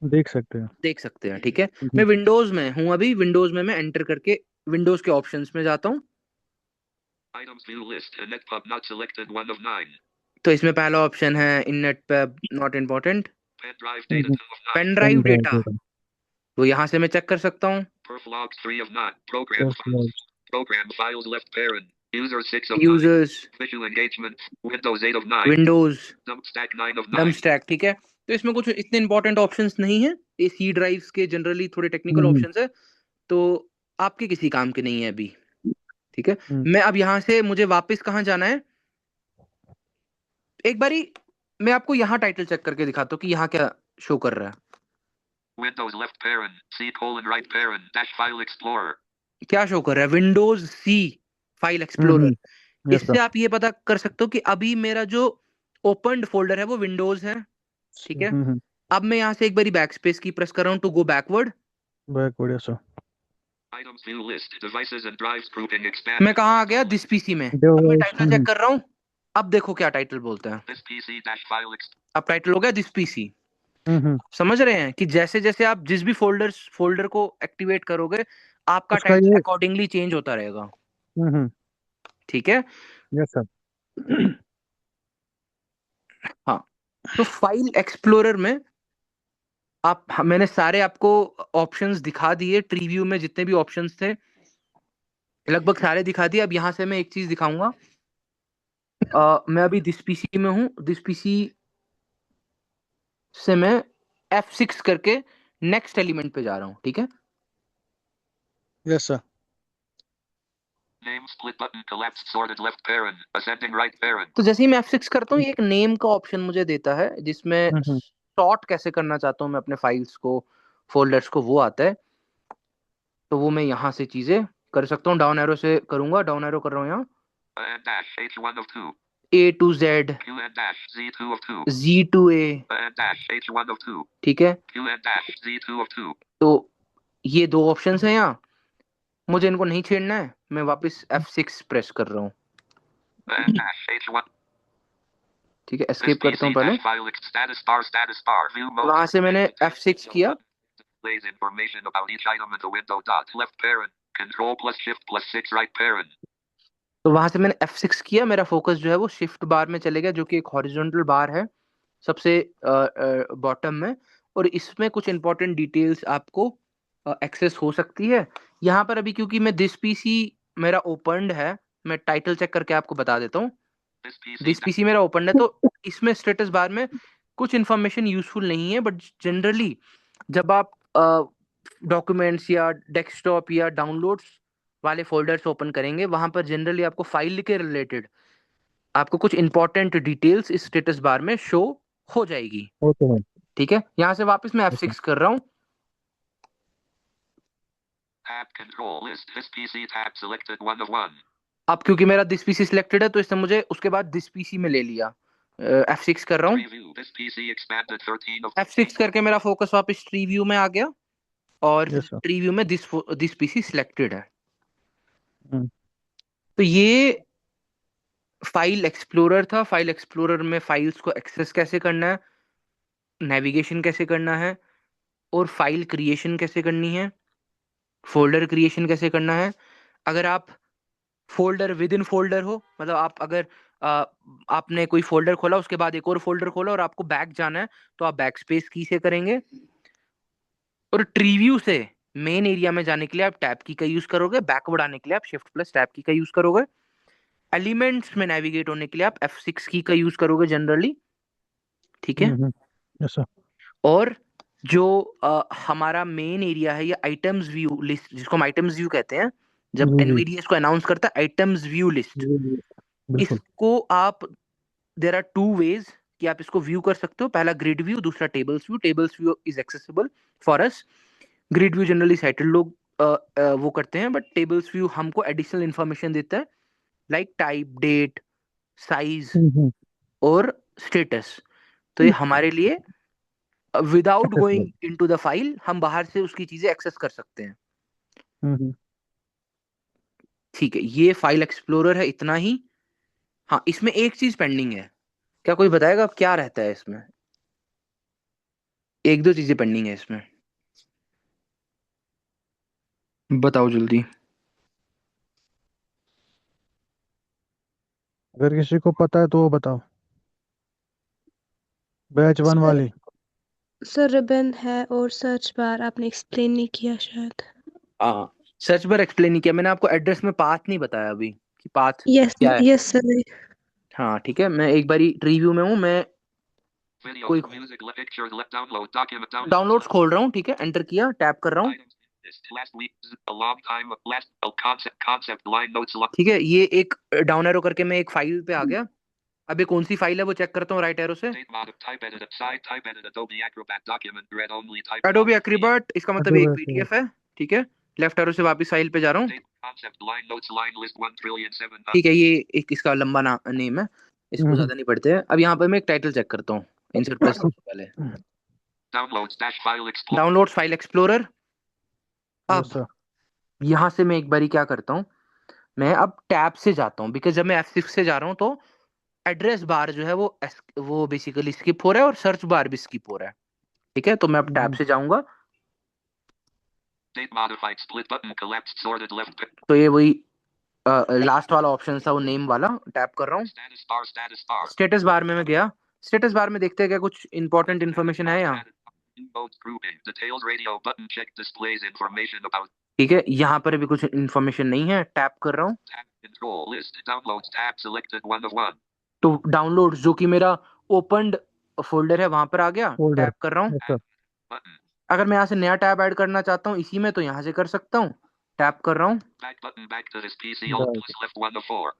देख सकते हैं। देख सकते हैं। ठीक है, मैं विंडोज में हूँ अभी। विंडोज में मैं एंटर करके विंडोज के ऑप्शंस में जाता हूँ। Items view list. NetPub not selected 1 of 9. तो इसमें पहला ऑप्शन है inetpub not important, Pen drive data 2 of 9. Pen drive data, तो यहाँ से मैं चेक कर सकता हूँ। Perflogs 3 of 9. Program files. Program files left parent. User 6 of 9. Users, Visual engagement. Windows 8 of 9. Windows, Dump stack 9 of 9. डम स्टैक। ठीक है, तो इसमें कुछ इतने इंपॉर्टेंट ऑप्शंस नहीं है। ये सी ड्राइव्स के जनरली थोड़े टेक्निकल ऑप्शंस है, तो आपके किसी काम के नहीं है अभी। ठीक है, मैं अब यहाँ से मुझे वापस कहाँ जाना है, एक बारी मैं आपको यहाँ टाइटल चेक करके दिखाता हूँ कि यहाँ क्या शो कर रहा है। Windows left parent. C colon right parent. Dash file explorer. क्या शो कर रहा है, विंडोज सी फाइल एक्सप्लोरर। इससे आप ये पता कर सकते हो कि अभी मेरा जो ओपन्ड फोल्डर है वो विंडोज है। ठीक है, अब मैं यहाँ से एक बारी बैक स्पेस की प्रेस कर रहा हूँ to go backward. Yes sir. Items view list. Devices and drives grouping expanded. मैं कहाँ आ गया, दिस पीसी में। अब मैं टाइटल चेक कर रहा हूँ। अब देखो क्या टाइटल बोलता है। This PC dash file अब टाइटल हो गया दिस पीसी। समझ रहे हैं कि जैसे जैसे आप जिस भी फोल्डर को एक्टिवेट करोगे आपका टाइटल अकॉर्डिंगली चेंज होता रहेगा। ठीक है, यस सर। हाँ, तो फाइल एक्सप्लोरर में मैंने सारे आपको ऑप्शंस दिखा दिए। ट्रीव्यू में जितने भी ऑप्शंस थे लगभग सारे दिखा दिए। अब यहाँ से मैं एक चीज दिखाऊंगा। मैं अभी दिस पीसी में हूँ। दिस पीसी से मैं F6 करके नेक्स्ट एलिमेंट पे जा रहा हूँ। ठीक है, yes sir. name split button collapsed sorted left parent. Ascending right parent. तो जैसे ही मैं F6 करता हूँ एक नेम का ऑप्शन मुझे देता है जिसमें सॉर्ट कैसे करना चाहता हूँ मैं अपने फाइल्स को, फोल्डर्स को, वो आता है। तो वो मैं यहाँ से चीजें कर सकता हूँ। डाउन एरो से करूंगा, डाउन एरो कर रहा हूँ यहाँ। Dash H1 of 2. A to Z, Q and dash Z2 of 2. Z to A, Dash H1 of 2. ठीक है। Q and dash Z2 of 2. तो ये दो ऑप्शंस हैं यहाँ, मुझे इनको नहीं छेड़ना है। मैं वापस F6 प्रेस कर रहा हूँ। Dash H1. ठीक है, एस्केप करता हूँ पहले। Status bar. View mode. वहां से मैंने F6 किया। Displays information about each item in the window. Left parent. Control plus Shift plus 6 right parent. तो वहां से मैंने F6 किया। मेरा फोकस जो है वो शिफ्ट बार में चले गया, जो कि एक हॉरिजॉन्टल बार है सबसे बॉटम में, और इसमें कुछ इंपॉर्टेंट डिटेल्स आपको एक्सेस हो सकती है। यहाँ पर अभी क्योंकि मैं दिस पीसी मेरा ओपन्ड है, मैं टाइटल चेक करके आपको बता देता हूँ। दिस पीसी मेरा ओपन्ड है, तो इसमें स्टेटस बार में कुछ इन्फॉर्मेशन यूजफुल नहीं है। बट जनरली जब आप डॉक्यूमेंट्स या डेस्कटॉप या डाउनलोड्स वाले फोल्डर्स ओपन करेंगे, वहां पर जनरली आपको फाइल के रिलेटेड आपको कुछ इंपॉर्टेंट डिटेल्स इस स्टेटस बार में शो हो जाएगी। ठीक है, यहाँ से वापस मैं F6 कर रहा हूँ। Tab control list. This PC tab selected 1 of 1. अब क्योंकि मेरा दिस पीसी सिलेक्टेड है तो इसने मुझे उसके बाद दिस पीसी में ले लिया। F6 कर रहा हूँ। Preview. This PC expanded 13 of F6 करके मेरा फोकस वापस ट्री व्यू में आ गया और ट्री व्यू में दिस पीसी सिलेक्टेड है। तो ये फाइल एक्सप्लोरर था। फाइल एक्सप्लोरर में फाइल्स को एक्सेस कैसे करना है, नेविगेशन कैसे करना है, और फाइल क्रिएशन कैसे करनी है, फोल्डर क्रिएशन कैसे करना है, अगर आप फोल्डर विद इन फोल्डर हो, मतलब आप अगर आपने कोई फोल्डर खोला उसके बाद एक और फोल्डर खोला और आपको बैक जाना है तो आप बैक स्पेस की से करेंगे। और ट्री व्यू से मेन एरिया में जाने के लिए आप टैब की का यूज करोगे, बैकवर्ड आने के लिए आप शिफ्ट प्लस टैब की का यूज करोगे, एलिमेंट्स में नेविगेट होने के लिए आप F6 की का यूज करोगे जनरली, ठीक है। Yes sir. और जो हमारा मेन एरिया है ये आइटम्स व्यू लिस्ट, जिसको हम आइटम्स व्यू कहते हैं, जब जी जी एनवीडिया इसको अनाउंस करता है आइटम्स व्यू लिस्ट, जी, जी, बिल्कुल। इसको आप देयर आर टू वेज कि आप इसको व्यू कर सकते हो। पहला ग्रिड व्यू, दूसरा tables view. Tables view is accessible for us, grid view generally sighted लोग वो करते हैं, बट टेबल्स व्यू हमको एडिशनल इंफॉर्मेशन देता है लाइक टाइप, डेट, साइज और स्टेटस। तो ये हमारे लिए without going into the file हम बाहर से उसकी चीजें एक्सेस कर सकते हैं, ठीक है। ये फाइल एक्सप्लोरर है, इतना ही। हाँ, इसमें एक चीज पेंडिंग है, क्या कोई बताएगा अब क्या रहता है इसमें? एक दो चीजें पेंडिंग है इसमें, बताओ जल्दी। अगर किसी को पता है तो वो बताओ। बैच वन सर वाली। सर रिबन है और सर्च बार आपने एक्सप्लेन नहीं किया शायद। हाँ, सर्च बार एक्सप्लेन नहीं किया मैंने आपको, एड्रेस में पाथ नहीं बताया अभी कि पाथ यस क्या है। Yes sir. हाँ ठीक है, मैं एक बारी रिव्यू में हूँ, मैं Video, कोई music, pictures, download, document, downloads खोल रहा हूँ, ठीक है, एंटर किया, टैप कर रहा हूँ, last week, a long time, last, concept, line notes, ठीक है। ये एक डाउन एरो करके मैं एक फाइल पे आ गया। अब ये कौन सी फाइल है वो चेक करता हूँ राइट एरो से। type edit, side, type edit, Adobe Acrobat, document, read only, type, Adobe Acrobat, इसका मतलब एक Adobe पीडीएफ है, ठीक है। लेफ्ट एरो से वापस फाइल पे जा रहा हूँ, concept, line notes, line list, 1,000,007. ठीक है। ये एक इसका लंबा नेम है, इसको हम्म, ज्यादा नहीं पढ़ते हैं। अब यहाँ पर मैं एक टाइटल चेक करता हूँ इंसर्ट प्लस से पहले, Downloads, dash file, explorer. Downloads file explorer. Yes अब सर। यहाँ से मैं एक बारी क्या करता हूँ, मैं अब टैब से जाता हूँ, बिकॉज जब मैं F6 से जा रहा हूँ तो एड्रेस बार जो है वो बेसिकली स्किप हो रहा है और सर्च बार भी स्किप हो रहा है, ठीक है। तो मैं अब टैब से जाऊंगा, Date modified, split button, collapsed, sorted, left, तो ये वही लास्ट वाला ऑप्शन था वो नेम वाला, टैप कर रहा हूँ। status bar, status bar. Status bar में मैं गया, स्टेटस बार में देखते हैं क्या कुछ इंपॉर्टेंट इन्फॉर्मेशन है यहाँ, Inbox grouping, details, radio button, check displays information about ठीक है। यहाँ पर भी कुछ इन्फॉर्मेशन नहीं है, टैप कर रहा हूँ। tab, control list, downloads tab selected 1 of 1. तो डाउनलोड जो कि मेरा ओपनड फोल्डर है वहां पर आ गया, फोल्डर। टैप कर रहा हूँ। Yes sir. Button, अगर मैं यहाँ से नया टैब ऐड करना चाहता हूँ इसी में, तो यहाँ से कर सकता हूँ, टैप कर रहा हूँ। back button, back to this PC, alt plus left 1 of 4.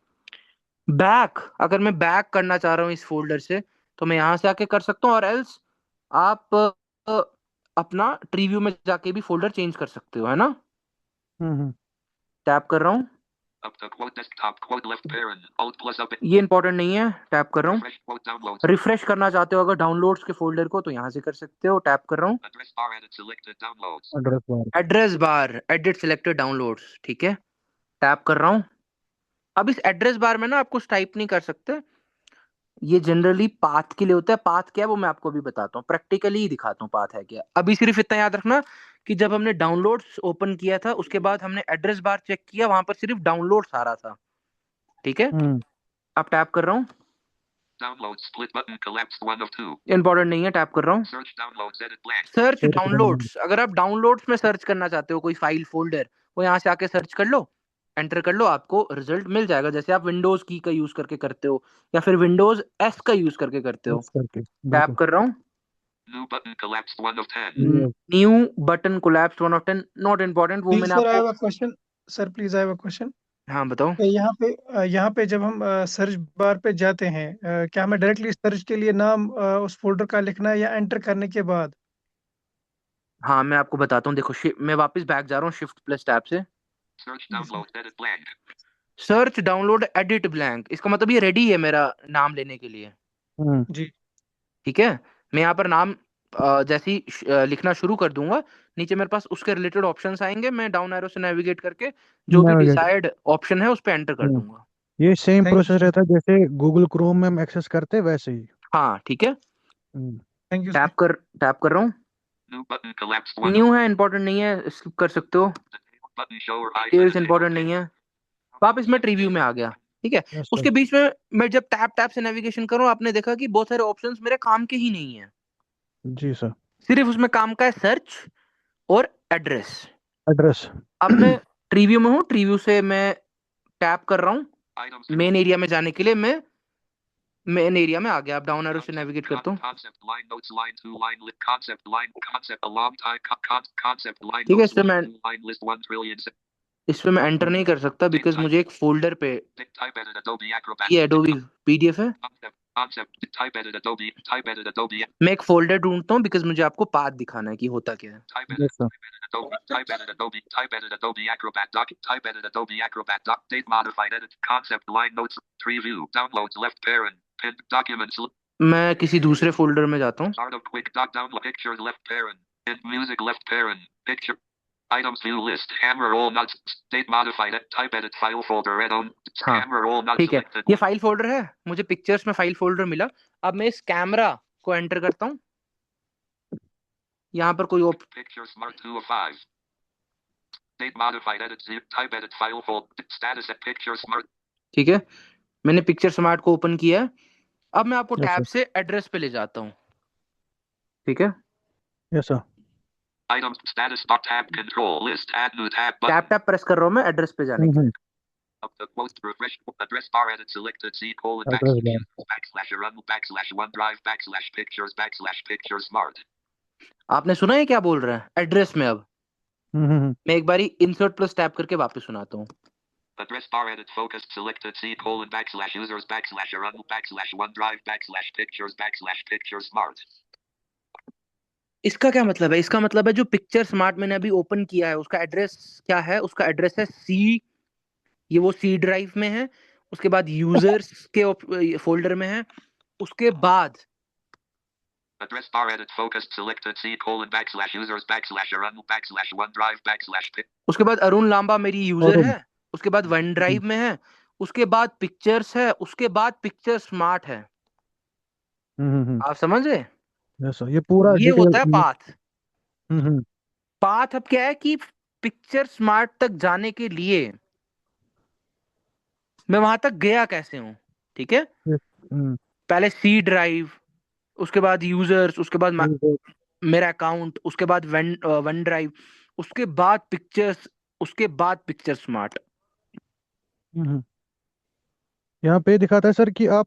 Back, अगर मैं बैक करना चाह रहा हूँ इस फोल्डर से तो मैं यहाँ से आके कर सकता हूँ, और एल्स आप अपना ट्री व्यू में जाके भी फोल्डर चेंज कर सकते हो, है ना। टैप कर रहा हूँ, Up to quote desktop, quote left parent, alt plus up, ये इंपॉर्टेंट नहीं है, टैप कर रहा हूँ। refresh, quote downloads, रिफ्रेश करना चाहते हो अगर डाउनलोड्स के फोल्डर को, तो यहाँ से कर सकते हो, टैप कर रहा हूँ। address bar, edit selected downloads. Address bar. Address bar, edit selected downloads, ठीक है, टैप कर रहा हूँ। अब इस एड्रेस बार में ना आप कुछ टाइप नहीं कर सकते, ये जनरली पाथ के लिए होता है। पाथ क्या है वो मैं आपको अभी बताता हूँ, प्रैक्टिकली ही दिखाता हूँ पाथ है क्या। अभी सिर्फ इतना याद रखना कि जब हमने डाउनलोड्स ओपन किया था उसके बाद हमने एड्रेस बार चेक किया, वहां पर सिर्फ डाउनलोड्स आ रहा था, ठीक है। अब टैप कर रहा हूँ, Download split button, collapsed 1 of 2. Important नहीं है, टैप कर रहा हूँ। Search downloads, edit blank. Search downloads, अगर आप डाउनलोड्स में सर्च करना चाहते हो कोई फाइल फोल्डर, वो यहाँ से आके सर्च कर लो, एंटर कर लो, आपको रिजल्ट मिल जाएगा, जैसे आप विंडोज की का यूज करके करते हो या फिर विंडोज एस का यूज करके करते हो। टैप कर रहा हूँ, New button, collapsed 1 of 10. New button collapsed 1 of 10, not important, वो मैंने सर आई हैव आपको। A question. Sir please I have a question. हाँ बताओ। यहाँ पे जब हम सर्च बार पे जाते हैं, क्या हमें डायरेक्टली सर्च के लिए नाम उस फोल्डर का लिखना है या एंटर करने के बाद? हाँ मैं आपको बताता हूँ, देखो मैं वापस बैक जा रहा हूँ शिफ्ट प्लस टैब से। Search downloads, edit blank. Search download edit blank, इसका मतलब ये रेडी है मेरा नाम लेने के लिए, जी ठीक है। मैं यहाँ पर नाम जैसे ही लिखना शुरू कर दूंगा, नीचे मेरे पास उसके रिलेटेड ऑप्शंस आएंगे, मैं डाउन एरो से नेविगेट करके जो भी डिजायर्ड ऑप्शन है उस पर एंटर कर दूंगा। ये same Thank you, process sir. रहता है जैसे गूगल क्रोम में हम एक्सेस करते हैं वैसे ही। हाँ ठीक है, थैंक यू टैप कर रहा हूँ। New button, collapsed 1 of new है, इंपॉर्टेंट नहीं है, स्किप कर सकते हो। Button show or hide details editing. Important नहीं है। वापस मैं ट्रीव्यू में आ गया, ठीक है। Yes sir. उसके बीच में मैं जब टैप से नेविगेशन करूं, आपने देखा कि बहुत सारे ऑप्शंस मेरे काम के ही नहीं है। जी सर। सिर्फ उसमें काम का है सर्च और एड्रेस। एड्रेस। अब मैं ट्रीव्यू में हूँ, ट्रीव्यू से मैं टैप कर रहा हूँ Items view. मेन एरिया में जाने के लिए। मैं मेन एरिया में आ गया। अब डाउन एरो से नेविगेट करता हूँ, Concept line notes line 2 line lit concept a long time concept line ठीक है। notes इसमें मैं line 2 line list 1 trillion इसमें मैं एंटर नहीं कर सकता बिकॉज मुझे एक फोल्डर पे, type edit Adobe Acrobat ये एडोबी पीडीएफ है, concept type edit Adobe मैं एक फोल्डर ढूंढता हूँ बिकॉज मुझे आपको पाथ दिखाना है कि होता क्या है। type edit yes sir. type edit Adobe Acrobat doc type edit Adobe Acrobat doc date modified edit concept line notes preview downloads left parent pinned documents मैं किसी दूसरे फोल्डर में जाता हूँ। start of quick doc download pictures left parent pinned music left parent picture items view list hammer all nuts date modified type edit file folder red on हाँ, hammer all nuts ठीक है। selected ये फाइल फोल्डर है, मुझे पिक्चर्स में फाइल फोल्डर मिला। अब मैं इस कैमरा को एंटर करता हूँ। यहाँ पर कोई picture smart 2 of 5 date modified edit zip type edit file folder status at picture smart ठीक है, मैंने पिक्चर स्मार्ट को ओपन किया है। अब मैं आपको यस टैब सर। से एड्रेस पे ले जाता हूँ, ठीक है। Yes sir. items status bar tab control list add new tab button tap पैस कर रहा हूँ मैं एड्रेस पे जाने के लिए। of the quote refresh address bar edit selected C colon address bar. backslash run backslash OneDrive backslash pictures smart आपने सुना है क्या बोल रहा है एड्रेस में? अब मैं एक बारी इंसर्ट प्लस टैप करके वापस सुनाता हूँ। address bar edit focused selected C colon backslash users backslash run backslash OneDrive backslash pictures smart इसका क्या मतलब है? इसका मतलब है जो पिक्चर स्मार्ट मैंने अभी ओपन किया है उसका एड्रेस क्या है? उसका एड्रेस है सी, ये वो सी ड्राइव में है। उसके बाद यूजर्स के फोल्डर में है। उसके बाद address bar edit focused selected C colon backslash users backslash run backslash OneDrive backslash उसके बाद अरुण लांबा मेरी यूजर अरुण। है। उसके बाद वन ड्राइव में है। उसके बाद पिक्चर्स है। उसके बाद पिक्चर स्मार्ट है। आप समझ रहे? Yes sir. ये पूरा ये डिटेल। होता है पाथ। हम्म। पाथ अब क्या है कि पिक्चर स्मार्ट तक जाने के लिए मैं वहां तक गया कैसे हूं, ठीक है। पहले सी ड्राइव, उसके बाद यूजर्स, उसके बाद मेरा अकाउंट, उसके बाद वन ड्राइव, उसके बाद पिक्चर्स, उसके बाद पिक्चर स्मार्ट। यहाँ पे दिखाता है सर कि आप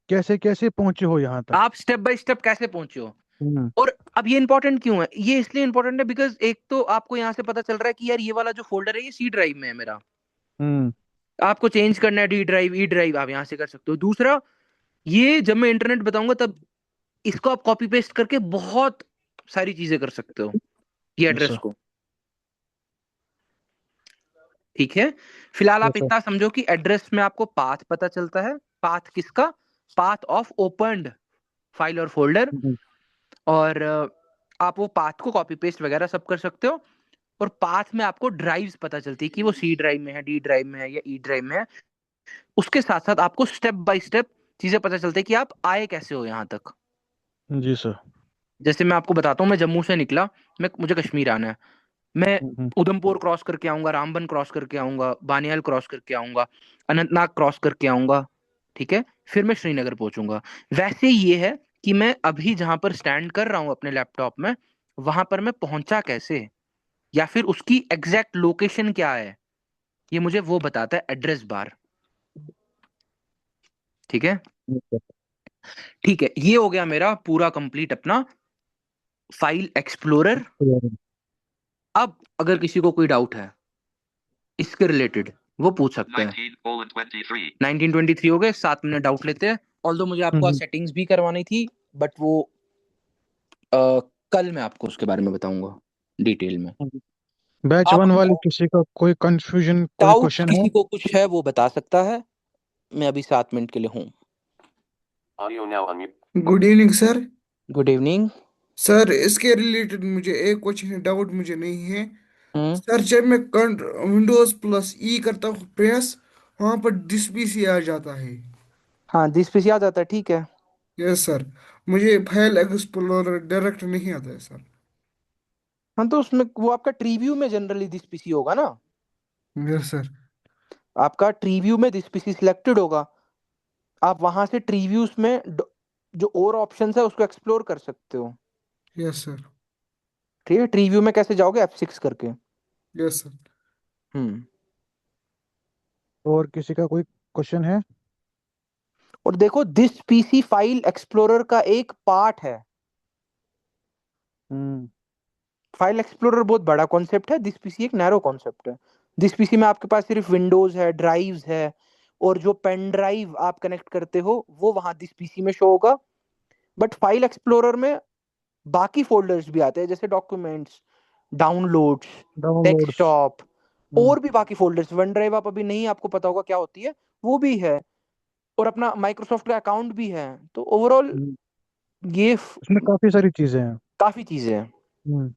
कैसे कैसे पहुंचे हो यहाँ तक। आप स्टेप बाय स्टेप कैसे पहुंचे हो। और अब ये इंपॉर्टेंट क्यों है? ये इसलिए इंपॉर्टेंट है बिकॉज एक तो आपको यहाँ से पता चल रहा है कि यार ये वाला जो फोल्डर है ये सी ड्राइव में है मेरा। आपको चेंज करना है डी ड्राइव, ई ड्राइव, आप यहाँ से कर सकते हो। दूसरा, ये जब मैं इंटरनेट बताऊंगा तब इसको आप कॉपी पेस्ट करके बहुत सारी चीजें कर सकते हो ये एड्रेस को, ठीक है। फिलहाल आप इतना समझो कि एड्रेस में आपको पाथ पता चलता है। पाथ किसका? पाथ ऑफ ओपन्ड फाइल और फोल्डर। और आप वो पाथ को कॉपी पेस्ट वगैरह सब कर सकते हो। और पाथ में आपको ड्राइव्स पता चलती है कि वो सी ड्राइव में है, डी ड्राइव में है या ई ड्राइव में है। उसके साथ साथ आपको स्टेप बाय स्टेप चीजें पता चलती है कि आप आए कैसे हो यहाँ तक। जी सर। जैसे मैं आपको बताता हूँ, मैं जम्मू से निकला, मुझे कश्मीर आना है। मैं उधमपुर क्रॉस करके आऊंगा, रामबन क्रॉस करके आऊंगा, बानियाल क्रॉस करके आऊंगा, अनंतनाग क्रॉस करके आऊंगा, ठीक है। फिर मैं श्रीनगर पहुंचूंगा। वैसे ये है कि मैं अभी जहां पर स्टैंड कर रहा हूं अपने लैपटॉप में, वहां पर मैं पहुंचा कैसे या फिर उसकी एग्जैक्ट लोकेशन क्या है, ये मुझे वो बताता है एड्रेस बार, ठीक है। ठीक है, ये हो गया मेरा पूरा कंप्लीट अपना फाइल एक्सप्लोरर। अब अगर किसी को कोई डाउट है इसके रिलेटेड वो पूछ सकते हैं। 1923 हो गए, 7 मिनट डाउट लेते हैं। ऑल्दो मुझे आपको सेटिंग्स भी करवानी थी बट वो कल मैं आपको उसके बारे में बताऊंगा डिटेल में। बैच 1 वाले किसी का कोई कंफ्यूजन, कोई क्वेश्चन है? किसी को कुछ है वो बता सकता है। मैं अभी 7 मिनट के लिए हूँ। Good evening sir. Good evening sir, इसके रिलेटेड मुझे एक क्वेश्चन डाउट मुझे नहीं है। सर, जब मैं विंडोज प्लस ई करता हूँ प्रेस, वहां पर दिस पीसी आ जाता है। हाँ, दिस पीसी आ जाता है, ठीक है। यस सर, मुझे फाइल एक्सप्लोरर डायरेक्ट नहीं आता है सर। हाँ, तो उसमें वो आपका ट्रीव्यू में जनरली दिस पीसी होगा ना। Yes sir. आपका ट्री व्यू में दिस पीसी सिलेक्टेड होगा, आप वहां से ट्री व्यूज में जो और ऑप्शंस है उसको एक्सप्लोर कर सकते हो। Yes sir. ठीक है, ट्री व्यू में कैसे जाओगे, F6 करके। Yes sir. और किसी का कोई क्वेश्चन है? और देखो दिस पीसी फाइल एक्सप्लोरर का एक पार्ट है। फाइल एक्सप्लोरर बहुत बड़ा कॉन्सेप्ट है, दिस पीसी एक नैरो कॉन्सेप्ट है। दिस पीसी में आपके पास सिर्फ विंडोज है, ड्राइव्स है, और जो पेन ड्राइव आप कनेक्ट करते हो वो वहां दिस पीसी में शो होगा। बट फाइल एक्सप्लोरर में बाकी फोल्डर्स भी आते हैं, जैसे डॉक्यूमेंट्स, डाउनलोड्स, डेस्कटॉप, और भी बाकी फोल्डर्स। वन ड्राइव आप अभी नहीं, आपको पता होगा क्या होती है, वो भी है, और अपना माइक्रोसॉफ्ट का अकाउंट भी है। तो ओवरऑल ये इसमें काफी सारी चीजें हैं। काफी चीजें हैं।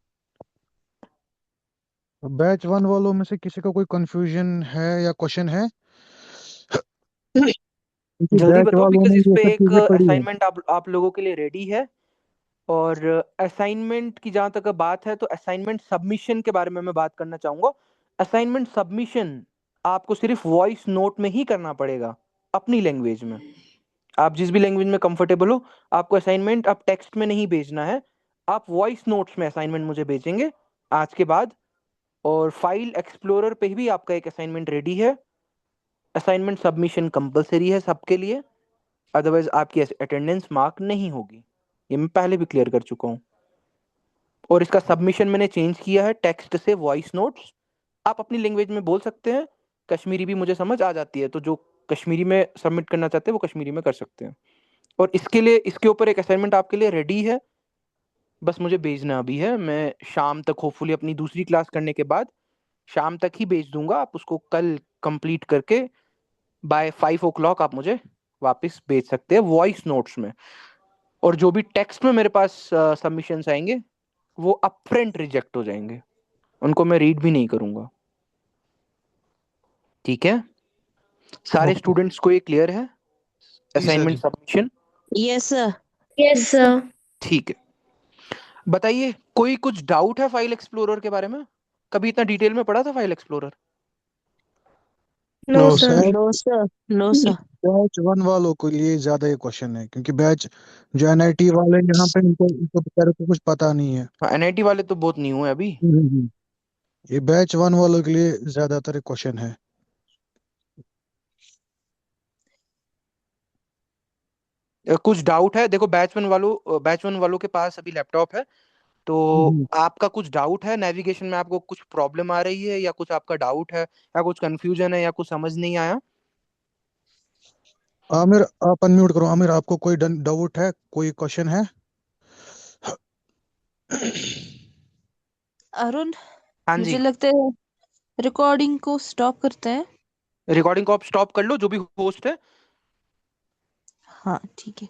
बैच 1 वालों में से किसी का कोई कंफ्यूजन है या क्वेश्चन है? जल्दी बैच बताओ, वालों बिकॉज ने इस ये पे सब एक चीजें पढ़ी है। असाइनमेंट आप लोगों के लिए रेडी है। और असाइनमेंट की जहां तक बात है, तो असाइनमेंट सबमिशन के बारे में मैं बात करना चाहूंगा। असाइनमेंट सबमिशन आपको सिर्फ वॉइस नोट में ही करना पड़ेगा, अपनी लैंग्वेज में। आप जिस भी लैंग्वेज में कंफर्टेबल हो, आपको असाइनमेंट अब टेक्स्ट में नहीं भेजना है, आप वॉइस नोट्स में असाइनमेंट मुझे भेजेंगे आज के बाद। और फाइल एक्सप्लोरर पे भी आपका एक असाइनमेंट रेडी है। असाइनमेंट सबमिशन कंपलसरी है सबके लिए, अदरवाइज आपकी अटेंडेंस मार्क नहीं होगी। ये मैं पहले भी क्लियर कर चुका हूँ। और इसका सबमिशन मैंने चेंज किया है, टेक्स्ट से वॉइस नोट्स। आप अपनी लैंग्वेज में बोल सकते हैं, कश्मीरी भी मुझे समझ आ जाती है, तो जो कश्मीरी में सबमिट करना चाहते हैं वो कश्मीरी में कर सकते हैं। और इसके लिए, इसके ऊपर एक असाइनमेंट आपके लिए रेडी है, बस मुझे भेजना अभी है। मैं शाम तक, होपफुली अपनी दूसरी क्लास करने के बाद शाम तक ही भेज दूंगा। आप उसको कल कंप्लीट करके बाय 5 o'clock आप मुझे वापस भेज सकते हैं वॉइस नोट्स में। और जो भी टेक्स्ट में मेरे पास सबमिशंस आएंगे वो अपफ्रंट रिजेक्ट हो जाएंगे, उनको मैं रीड भी नहीं करूंगा। ठीक है, सारे स्टूडेंट्स को ये क्लियर है assignment submission? Yes sir. Yes sir. ठीक है, बताइए कोई कुछ डाउट है फाइल एक्सप्लोरर के बारे में? कभी इतना डिटेल में पढ़ा था file explorer? No sir. No sir. No sir. Batch 1 वालों के लिए ज्यादा ये क्वेश्चन है, क्योंकि बैच जो NIT वाले यहाँ पे इनको बेचारे को कुछ पता नहीं है। NIT वाले तो बहुत न्यू है अभी। ये बैच 1 वालों के लिए ज्यादातर क्वेश्चन है। कुछ डाउट है? देखो बैच वन वालों के पास अभी लैपटॉप है, तो आपका कुछ डाउट है नेविगेशन में, आपको कुछ प्रॉब्लम आ रही है, या कुछ आपका डाउट है, या कुछ कंफ्यूजन है, या कुछ समझ नहीं आया? आमिर आप अनम्यूट करो। आमिर आपको कोई डाउट है, कोई क्वेश्चन है? अरुण, हाँ मुझे जी, लगता है रिकॉर्डिंग को स्टॉप करते हैं। रिकॉर्डिंग को आप स्टॉप कर लो, जो भी होस्ट है। हाँ ठीक है।